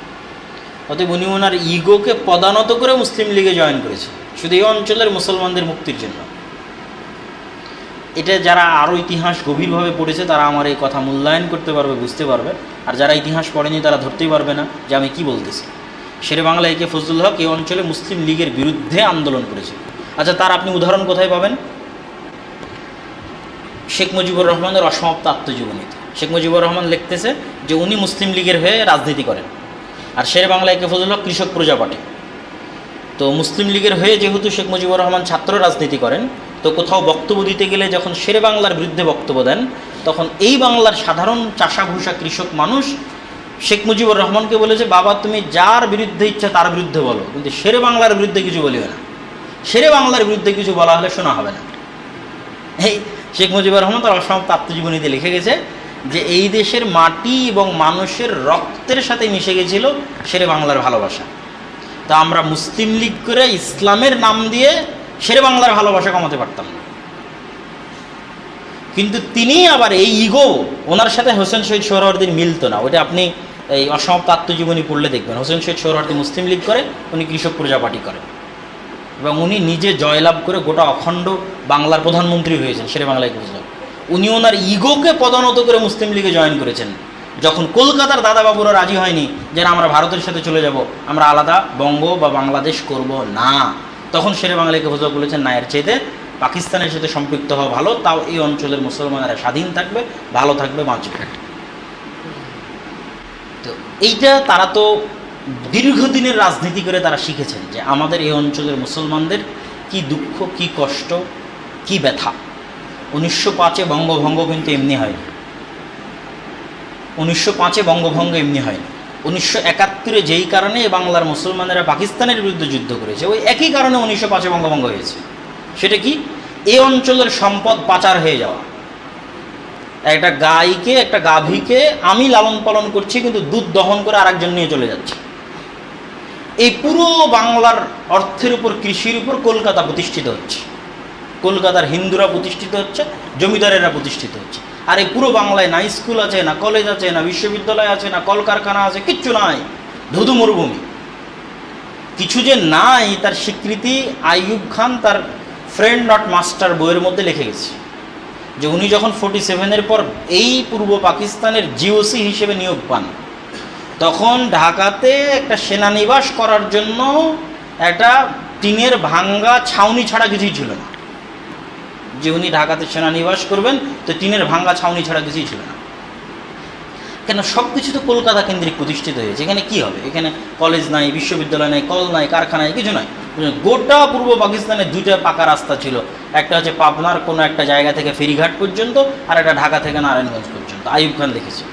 অতএব উনি ওনার ইগোকে পদানত করে মুসলিম লীগে জয়েন করেছে, শুধু এই অঞ্চলের মুসলমানদের মুক্তির জন্য। এটা যারা আরও ইতিহাস গভীরভাবে পড়েছে তারা আমার এই কথা মূল্যায়ন করতে পারবে, বুঝতে পারবে। আর যারা ইতিহাস পড়েনি তারা ধরতেই পারবে না যে আমি কি বলতেছি। শেরে বাংলা একে ফজলুল হক এই অঞ্চলে মুসলিম লীগের বিরুদ্ধে আন্দোলন করেছে। আচ্ছা, তার আপনি উদাহরণ কোথায় পাবেন? শেখ মুজিবুর রহমানের অসমাপ্ত আত্মজীবনীতে শেখ মুজিবুর রহমান লিখতেছে যে উনি মুসলিম লীগের হয়ে রাজনীতি করেন, আর শেরে বাংলা একে ফজলুল হক কৃষক প্রজা পার্টি। তো মুসলিম লীগের হয়ে যেহেতু শেখ মুজিবুর রহমান ছাত্র রাজনীতি করেন, তো কোথাও বক্তব্য দিতে গেলে যখন শেরে বাংলার বিরুদ্ধে বক্তব্য দেন, তখন এই বাংলার সাধারণ চাষাভূষা কৃষক মানুষ শেখ মুজিবুর রহমানকে বলেছে, বাবা তুমি যার বিরুদ্ধে ইচ্ছা তার বিরুদ্ধে বলো, কিন্তু শেরে বাংলার বিরুদ্ধে কিছু বলিও না। শেরে বাংলার বিরুদ্ধে কিছু বলা হলে শোনা হবে না। এই শেখ মুজিবুর রহমান তার অসমাপ্ত আত্মজীবনীতে লিখে গেছে যে এই দেশের মাটি এবং মানুষের রক্তের সাথে মিশে গেছিল শেরে বাংলার ভালোবাসা। তা আমরা মুসলিম লীগ করে ইসলামের নাম দিয়ে শেরে বাংলার ভালোবাসা কমাতে পারতাম না। কিন্তু তিনি আবার এই ইগো, ওনার সাথে হোসেন শহীদ সোহরাওয়ার্দীর মিলতো না। ওইটা আপনি এই অসমাপ্ত আত্মজীবনী পড়লে দেখবেন। হোসেন শহীদ সোহরাওয়ার্দী মুসলিম লীগ করে, উনি কৃষক প্রজা পার্টি করে, এবং উনি নিজে জয়লাভ করে গোটা অখণ্ড বাংলার প্রধানমন্ত্রী হয়েছেন শেরে বাংলায় বুঝলাম। উনি ওনার ইগোকে পদানত করে মুসলিম লীগে জয়েন করেছেন। যখন কলকাতার দাদাবাবুরা রাজি হয়নি যে আমরা ভারতের সাথে চলে যাব, আমরা আলাদা বঙ্গ বা বাংলাদেশ করব না, তখন শেরে বাংলাকে ফজল বলেছেন না, এর চাইতে পাকিস্তানের সাথে সম্পৃক্ত হওয়া ভালো, তাও এই অঞ্চলের মুসলমানেরা স্বাধীন থাকবে, ভালো থাকবে, বাঁচবে। তো এইটা তারা তো দীর্ঘদিনের রাজনীতি করে তারা শিখেছেন যে আমাদের এই অঞ্চলের মুসলমানদের কি দুঃখ, কি কষ্ট, কি ব্যথা। 1905-এ বঙ্গভঙ্গ কিন্তু এমনি হয়নি। 1905-এ বঙ্গভঙ্গ এমনি হয়নি। 1971-এ যেই কারণে বাংলার মুসলমানেরা পাকিস্তানের বিরুদ্ধে যুদ্ধ করেছে, ওই একই কারণে 1905-এ বঙ্গভঙ্গ হয়েছে। সেটা কি? এই অঞ্চলের সম্পদ পাচার হয়ে যাওয়া। একটা গাইকে, একটা গাভীকে আমি লালন পালন করছি, কিন্তু দুধ দহন করে আরেকজন নিয়ে চলে যাচ্ছে। এই পুরো বাংলার অর্থের উপর, কৃষির উপর কলকাতা প্রতিষ্ঠিত হচ্ছে। কলকাতার হিন্দুরা প্রতিষ্ঠিত হচ্ছে, জমিদারেরা প্রতিষ্ঠিত হচ্ছে। আর এই পুরো বাংলায় না স্কুল আছে, না কলেজ আছে, না বিশ্ববিদ্যালয় আছে, না কলকারখানা আছে, কিচ্ছু নাই, ধুধু মরুভূমি। কিছু যে নাই তার স্বীকৃতি আইয়ুব খান তার ফ্রেন্ড নট মাস্টার বইয়ের মধ্যে লিখে গেছে, যে উনি যখন 47-এর পর এই পূর্ব পাকিস্তানের জিওসি হিসেবে নিয়োগ পান, তখন ঢাকাতে একটা সেনানিবাস করার জন্য একটা টিনের ভাঙ্গা ছাউনি ছাড়া কিছুই ছিল না। যে উনি ঢাকাতে সেনানিবাস করবেন, তো টিনের ভাঙ্গা ছাউনি ছাড়া কিছুই ছিল না। কেন? সব কিছু তো কলকাতা কেন্দ্রিক প্রতিষ্ঠিত হয়েছে। এখানে কি হবে? এখানে কলেজ নাই, বিশ্ববিদ্যালয় নাই, কল নাই, কারখানা নাই, কিছু নাই। গোটা পূর্ব পাকিস্তানে দুইটা পাকা রাস্তা ছিল, একটা হচ্ছে পাবনার কোনো একটা জায়গা থেকে ফেরিঘাট পর্যন্ত, আর একটা ঢাকা থেকে নারায়ণগঞ্জ পর্যন্ত। আইয়ুব খান লিখেছে।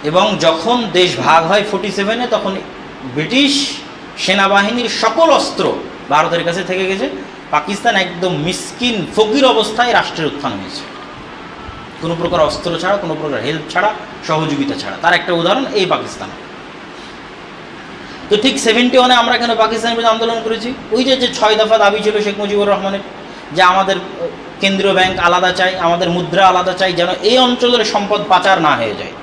এবং যখন দেশ ভাগ হয় 47-এ, তখন ব্রিটিশ সেনাবাহিনীর সকল অস্ত্র ভারতের কাছে থেকে গেছে, পাকিস্তান একদম মিসকিন ফকির অবস্থায় রাষ্ট্রের উত্থান হয়েছে, কোনো প্রকার অস্ত্র ছাড়া, কোনো প্রকার হেল্প ছাড়া, সহযোগিতা ছাড়া। তার একটা উদাহরণ এই পাকিস্তান। তো ঠিক 71-এ আমরা কেন পাকিস্তানের বিরুদ্ধে আন্দোলন করেছি? ওই যে 6 দফা দাবি ছিল শেখ মুজিবুর রহমানের, যে আমাদের কেন্দ্রীয় ব্যাংক আলাদা চাই, আমাদের মুদ্রা আলাদা চাই, যেন এই অঞ্চলের সম্পদ পাচার না হয়ে যায়।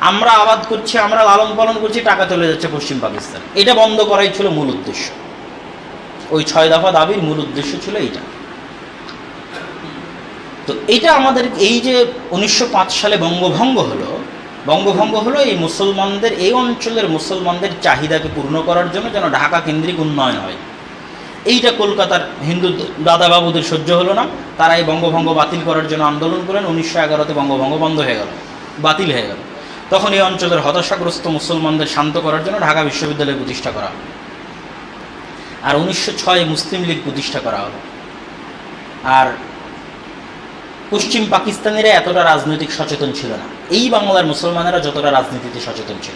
আমরা আবাদ করছি, আমরা লালন পালন করছি, টাকা চলে যাচ্ছে পশ্চিম পাকিস্তান। এটা বন্ধ করাই ছিল মূল উদ্দেশ্য। ওই 6 দফা দাবির মূল উদ্দেশ্য ছিল এইটা। তো এটা আমাদের এই যে 1905 সালে বঙ্গভঙ্গ হলো এই মুসলমানদের, এই অঞ্চলের মুসলমানদের চাহিদাকে পূর্ণ করার জন্য, যেন ঢাকা কেন্দ্রিক উন্নয়ন হয়। এইটা কলকাতার হিন্দু দাদাবাবুদের সহ্য হলো না, তারা এই বঙ্গভঙ্গ বাতিল করার জন্য আন্দোলন করেন। 1911-তে বঙ্গভঙ্গ বন্ধ হয়ে গেল, বাতিল হয়ে গেল। তখন এই অঞ্চলের হতাশাগ্রস্ত মুসলমানদের শান্ত করার জন্য ঢাকা বিশ্ববিদ্যালয় প্রতিষ্ঠা করা হলো। আর 1906-এ মুসলিম লীগ প্রতিষ্ঠা করা হলো। আর পশ্চিম পাকিস্তানিরা এতটা রাজনৈতিক সচেতন ছিল না, এই বাংলার মুসলমানেরা যতটা রাজনীতিতে সচেতন ছিল।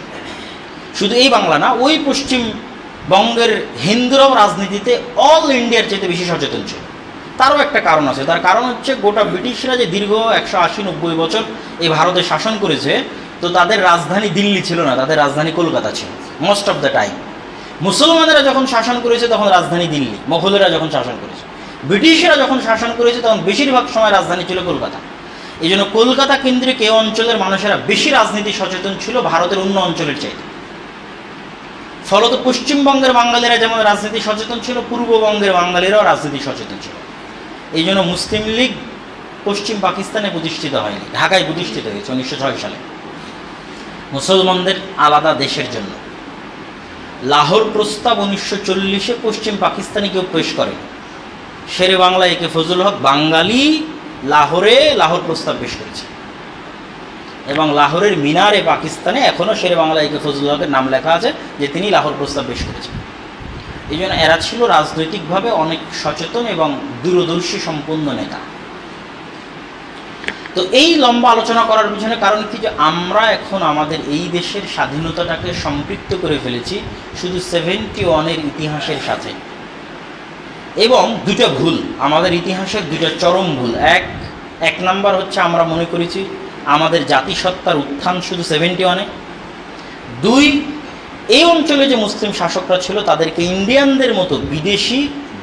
শুধু এই বাংলা না, ওই পশ্চিমবঙ্গের হিন্দুরাও রাজনীতিতে অল ইন্ডিয়ার চেয়ে বেশি সচেতন ছিল। তারও একটা কারণ আছে। তার কারণ হচ্ছে গোটা ব্রিটিশরা যে দীর্ঘ 180-90 বছর এই ভারতে শাসন করেছে, তো তাদের রাজধানী দিল্লি ছিল না, তাদের রাজধানী কলকাতা ছিল মোস্ট অফ দ্য টাইম। মুসলমানেরা যখন শাসন করেছে তখন রাজধানী দিল্লি, মোগলেরা যখন শাসন করেছে, ব্রিটিশরা যখন শাসন করেছে তখন বেশিরভাগ সময় রাজধানী ছিল কলকাতা। এই জন্য কলকাতা কেন্দ্রিক এই অঞ্চলের মানুষেরা বেশি রাজনীতি সচেতন ছিল ভারতের অন্য অঞ্চলের চাইতে। ফলত পশ্চিমবঙ্গের বাঙালিরা যেমন রাজনীতি সচেতন ছিল, পূর্ববঙ্গের বাঙালিরাও রাজনীতি সচেতন ছিল। এই জন্য মুসলিম লীগ পশ্চিম পাকিস্তানে প্রতিষ্ঠিত হয়নি, ঢাকায় প্রতিষ্ঠিত হয়েছে 1906 সালে মুসলমানদের আলাদা দেশের জন্য। লাহোর প্রস্তাব 1940-এ পশ্চিম পাকিস্তানে কেউ পেশ করে, শেরে বাংলা একে ফজল হক বাঙালি লাহোর প্রস্তাব পেশ করেছে, এবং লাহোরের মিনারে পাকিস্তানে এখনও শেরে বাংলা একে ফজল হকের নাম লেখা আছে যে তিনি লাহোর প্রস্তাব পেশ করেছেন। এই জন্য এরা ছিল রাজনৈতিকভাবে অনেক সচেতন এবং দূরদর্শী সম্পন্ন নেতা। তো এই লম্বা আলোচনা করার পিছনে কারণ কি, যে আমরা এখন আমাদের এই দেশের স্বাধীনতাটাকে সম্পৃক্ত করে ফেলেছি শুধু 71-এর ইতিহাসের সাথে। এবং দুটো ভুল, আমাদের ইতিহাসের দুটো চরম ভুল। এক নাম্বার হচ্ছে আমরা মনে করেছি আমাদের জাতিসত্তার উত্থান শুধু 71-এ। 2, এই অঞ্চলে যে মুসলিম শাসকরা ছিল তাদেরকে ইন্ডিয়ানদের মতো বিদেশি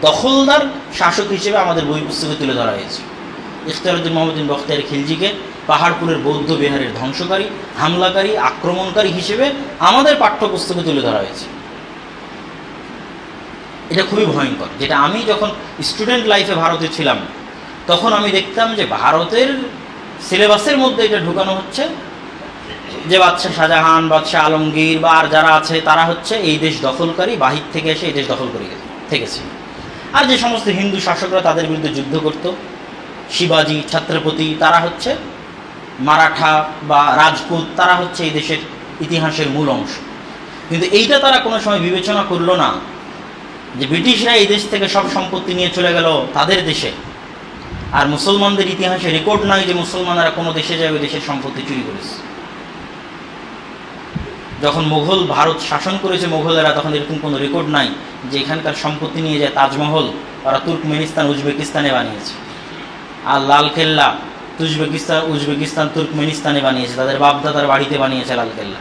দখলদার শাসক হিসেবে আমাদের বই পুস্তকে তুলে ধরা হয়েছে। ইখতিয়ারউদ্দিন মোহাম্মদ বখতিয়ার খিলজিকে পাহাড়পুরের বৌদ্ধ বিহারের ধ্বংসকারী, হামলাকারী, আক্রমণকারী হিসেবে আমাদের পাঠ্যপুস্তকে তুলে ধরা হয়েছে। এটা খুবই ভয়ঙ্কর, যেটা আমি যখন স্টুডেন্ট লাইফে ভারতে ছিলাম তখন আমি দেখতাম যে ভারতের সিলেবাসের মধ্যে এটা ঢুকানো হচ্ছে যে বাদশাহ শাহজাহান, বাদশাহ আলমগীর বা আর যারা আছে তারা হচ্ছে এই দেশ দখলকারী, বাহির থেকে এসে এই দেশ দখল করে থেকেছে। আর যে সমস্ত হিন্দু শাসকরা তাদের বিরুদ্ধে যুদ্ধ করত, শিবাজি, ছত্রপতি, তারা হচ্ছে মারাঠা বা রাজপুত, তারা হচ্ছে এই দেশের ইতিহাসের মূল অংশ। কিন্তু এইটা তারা কোনো সময় বিবেচনা করলো না যে ব্রিটিশরা এই দেশ থেকে সব সম্পত্তি নিয়ে চলে গেল তাদের দেশে, আর মুসলমানদের ইতিহাসে রেকর্ড নাই যে মুসলমানরা কোনো দেশে যায় ওই দেশের সম্পত্তি চুরি করেছে। যখন মুঘল ভারত শাসন করেছে মোগলেরা, তখন এরকম কোনো রেকর্ড নাই যে এখানকার সম্পত্তি নিয়ে যায় তাজমহল ওরা তুর্কমেনিস্তান উজবেকিস্তানে বানিয়েছে, আর লালকেল্লা উজবেকিস্তান তুর্কমেনিস্তানে বানিয়েছে, তাদের বাপদাদার বাড়িতে বানিয়েছে লালকেল্লা,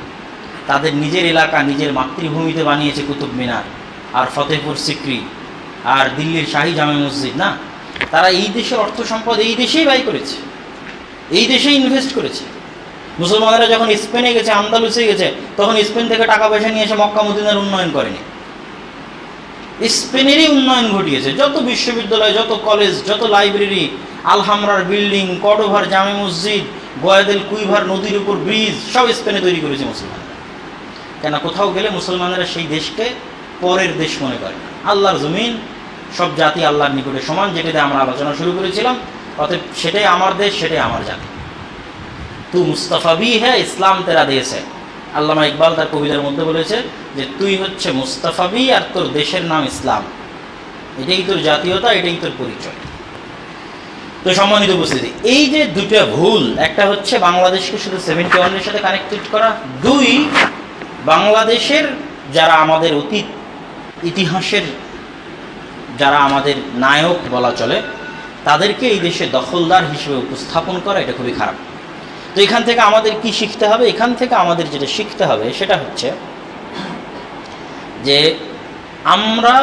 তাদের নিজের এলাকা নিজের মাতৃভূমিতে বানিয়েছে কুতুব মিনার আর ফতেহপুর সিক্রি আর দিল্লির শাহী জামে মসজিদ। না, তারা এই দেশের অর্থ সম্পদ এই দেশেই ব্যয় করেছে, এই দেশেই ইনভেস্ট করেছে। মুসলমানেরা যখন স্পেনে গেছে, আন্দালুসে গেছে, তখন স্পেন থেকে টাকা পয়সা নিয়ে এসে মক্কা মদিনার উন্নয়ন করেনি, স্পেনেরই উন্নয়ন ঘটিয়েছে। যত বিশ্ববিদ্যালয়, যত কলেজ, যত লাইব্রেরি, আলহামরার বিল্ডিং, কর্ডোভার জামে মসজিদ, গোয়াদেল কুইভার নদীর উপর ব্রিজ, সব স্পেনে তৈরি করেছে মুসলমানরা। কেন, কোথাও গেলে মুসলমানেরা সেই দেশকে পরের দেশ মনে করে। আল্লাহর জমিন, সব জাতি আল্লাহর নিকটে সমান, যেটাতে আমরা আলোচনা শুরু করেছিলাম। অতএব সেটাই আমার দেশ, সেটাই আমার জাতি। তু মুস্তাফা বি হ্যাঁ, ইসলাম তেরা দেশ হ্যাঁ। আল্লামা ইকবাল তার কবিতার মধ্যে বলেছে যে তুই হচ্ছে মুস্তাফা বি আর তোর দেশের নাম ইসলাম, এটাই তোর জাতীয়তা, এটাই তোর পরিচয়। তো সম্মানিত উপস্থিতি, এই যে দুটো ভুল, একটা হচ্ছে বাংলাদেশকে শুধু 71-এর সাথে কানেক্টেড করা, 2 বাংলাদেশের যারা আমাদের অতীত ইতিহাসের যারা আমাদের নায়ক বলা চলে তাদেরকে এই দেশে দখলদার হিসেবে উপস্থাপন করা এটা খুবই খারাপ। তো এখান থেকে আমাদের কি শিখতে হবে? এখান থেকে আমাদের যেটা শিখতে হবে সেটা হচ্ছে যে আমরা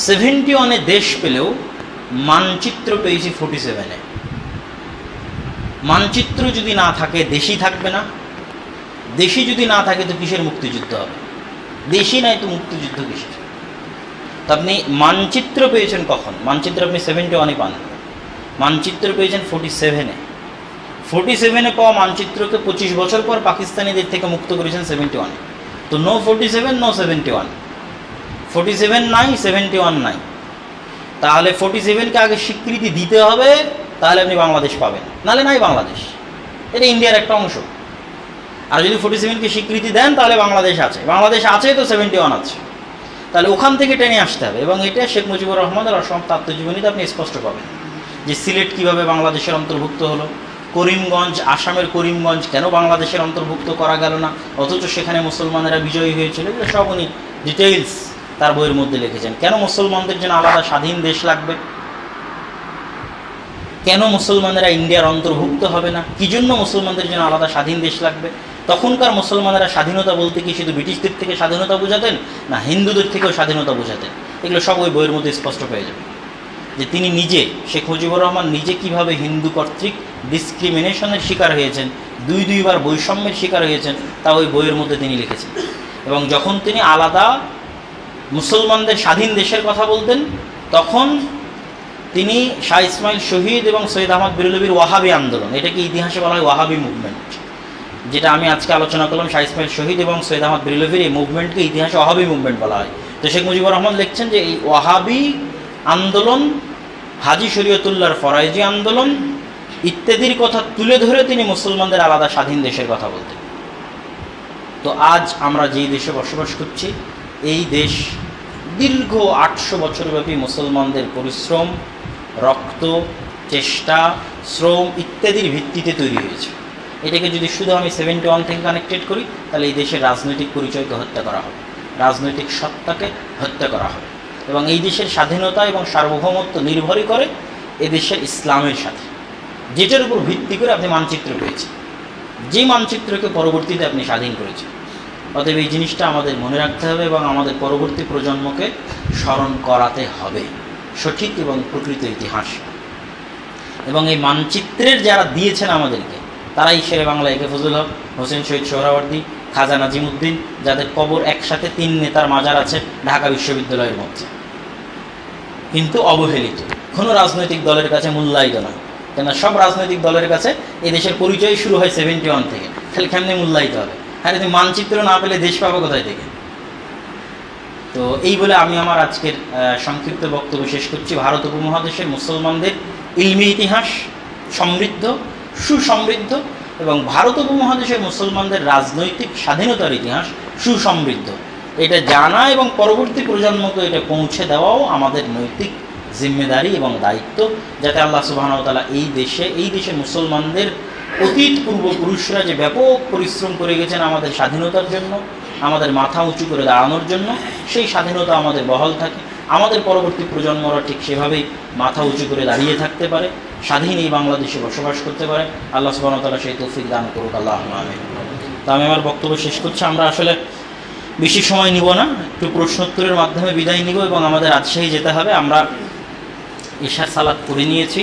71-এ দেশ পেলেও মানচিত্র পেয়েছি 47-এ। মানচিত্র যদি না থাকে দেশই থাকবে না, দেশই যদি না থাকে তো কিসের মুক্তিযুদ্ধ হবে? দেশই নাই তো মুক্তিযুদ্ধ কিসের? তো আপনি মানচিত্র পেয়েছেন কখন? মানচিত্র আপনি 71-এ পান, মানচিত্র পেয়েছেন 47-এ। 47-এ পাওয়া মানচিত্রকে 25 বছর পর পাকিস্তানিদের থেকে মুক্ত করেছেন 71-এ। তো নো 47, নো 71। 47 নাই, 71 নাই। তাহলে 47-কে আগে স্বীকৃতি দিতে হবে, তাহলে আপনি বাংলাদেশ পাবেন, নাহলে নাই বাংলাদেশ। এটা ইন্ডিয়ার একটা অংশ। আর যদি 47-কে স্বীকৃতি দেন তাহলে বাংলাদেশ আছে, বাংলাদেশ আছে তো 71 আছে, তাহলে ওখান থেকে টেনে আসতে হবে। এবং এটা শেখ মুজিবুর রহমানের অসমাপ্ত আত্মজীবনীতে আপনি স্পষ্ট পাবেন যে সিলেট কীভাবে বাংলাদেশের অন্তর্ভুক্ত হলো, করিমগঞ্জ, আসামের করিমগঞ্জ কেন বাংলাদেশের অন্তর্ভুক্ত করা গেল না, অথচ সেখানে মুসলমানেরা বিজয়ী হয়েছিল। এগুলো সব উনি ডিটেইলস তার বইয়ের মধ্যে লিখেছেন। কেন মুসলমানদের জন্য আলাদা স্বাধীন দেশ লাগবে, কেন মুসলমানেরা ইন্ডিয়ার অন্তর্ভুক্ত হবে না, কী জন্য মুসলমানদের জন্য আলাদা স্বাধীন দেশ লাগবে। তখনকার মুসলমানেরা স্বাধীনতা বলতে কি শুধু ব্রিটিশদের থেকে স্বাধীনতা বোঝাতেন, না হিন্দুদের থেকেও স্বাধীনতা বোঝাতেন? এগুলো সব ওই বইয়ের মধ্যে স্পষ্ট পেয়ে যাবে যে তিনি নিজে, শেখ মুজিবুর রহমান নিজে কীভাবে হিন্দু কর্তৃক ডিসক্রিমিনেশনের শিকার হয়েছেন, দুইবার বৈষম্যের শিকার হয়েছেন, তা ওই বইয়ের মধ্যে তিনি লিখেছেন। এবং যখন তিনি আলাদা মুসলমানদের স্বাধীন দেশের কথা বলতেন, তখন তিনি শাহ ইসমাইল শহীদ এবং সৈয়দ আহমদ বেরলভীর ওয়াহাবি আন্দোলন, এটাকে ইতিহাসে বলা হয় ওয়াহাবি মুভমেন্ট, যেটা আমি আজকে আলোচনা করলাম, শাহ ইসমাইল শহীদ এবং সৈয়দ আহমদ বেরলভীর এই মুভমেন্টকে ইতিহাসে ওয়াহাবি মুভমেন্ট বলা হয়। তো শেখ মুজিবুর রহমান লিখছেন যে এই ওয়াহাবি আন্দোলন, হাজি শরীয়তুল্লাহর ফরাইজি আন্দোলন ইত্যাদির কথা তুলে ধরে তিনি মুসলমানদের আলাদা স্বাধীন দেশের কথা বলতেন। তো আজ আমরা যেই দেশে বসবাস করছি, এই দেশ দীর্ঘ 800 বছরব্যাপী মুসলমানদের পরিশ্রম, রক্ত, চেষ্টা, শ্রম ইত্যাদির ভিত্তিতে তৈরি হয়েছে। এটাকে যদি শুধু আমি 71 থেকে কানেক্টেড করি, তাহলে এই দেশের রাজনৈতিক পরিচয়কে হত্যা করা হবে, রাজনৈতিক সত্তাকে হত্যা করা হবে। এবং এই দেশের স্বাধীনতা এবং সার্বভৌমত্ব নির্ভরই করে এদেশের ইসলামের সাথে, যেটার উপর ভিত্তি করে আপনি মানচিত্র পেয়েছেন, যে মানচিত্রকে পরবর্তীতে আপনি স্বাধীন করেছেন। অতএব এই জিনিসটা আমাদের মনে রাখতে হবে এবং আমাদের পরবর্তী প্রজন্মকে স্মরণ করাতে হবে সঠিক এবং প্রকৃত ইতিহাস। এবং এই মানচিত্রের যারা দিয়েছেন আমাদেরকে, তারাই শেরে বাংলা একে ফজল হক, হোসেন শহীদ সোহরাওয়ার্দী, খাজা নাজিমুদ্দিন, যাদের কবর একসাথে 3 নেতার মাজার আছে ঢাকা বিশ্ববিদ্যালয়ের মধ্যে, কিন্তু অবহেলিত, কোনো রাজনৈতিক দলের কাছে মূল্যায়িত না। কেন সব রাজনৈতিক দলের কাছে এই দেশের পরিচয় শুরু হয় 71 থেকে, তাহলে কেমনি মূল্যায়িত হবে? হ্যাঁ, তুমি মানচিত্র না পেলে দেশ পাবো কোথায় থেকে? তো এই বলে আমি আমার আজকের সংক্ষিপ্ত বক্তব্য শেষ করছি। ভারত উপমহাদেশের মুসলমানদের ইলমি ইতিহাস সমৃদ্ধ, সুসমৃদ্ধ, এবং ভারত উপমহাদেশের মুসলমানদের রাজনৈতিক স্বাধীনতার ইতিহাস সুসমৃদ্ধ। এটা জানা এবং পরবর্তী প্রজন্মকে এটা পৌঁছে দেওয়াও আমাদের নৈতিক জিম্মেদারি এবং দায়িত্ব, যাতে আল্লাহ সুবহানাহু ওয়া তাআলা এই দেশে মুসলমানদের অতীত পূর্বপুরুষরা যে ব্যাপক পরিশ্রম করে গেছেন আমাদের স্বাধীনতার জন্য, আমাদের মাথা উঁচু করে দাঁড়ানোর জন্য, সেই স্বাধীনতা আমাদের বহাল থাকে, আমাদের পরবর্তী প্রজন্মরা ঠিক সেভাবেই মাথা উঁচু করে দাঁড়িয়ে থাকতে পারে, স্বাধীন এই বাংলাদেশে বসবাস করতে পারে। আল্লাহ সুবহানাহু ওয়া তাআলা সেই তৌফিক দান করুক, আল্লাহুম্মা আমিন। তো আমি আমার বক্তব্য শেষ করছি। আমরা আসলে বেশি সময় নিব না, একটু প্রশ্নোত্তরের মাধ্যমে বিদায় নিব এবং আমাদের রাজশাহী যেতে হবে। আমরা ইশার সালাত পড়ে নিয়েছি।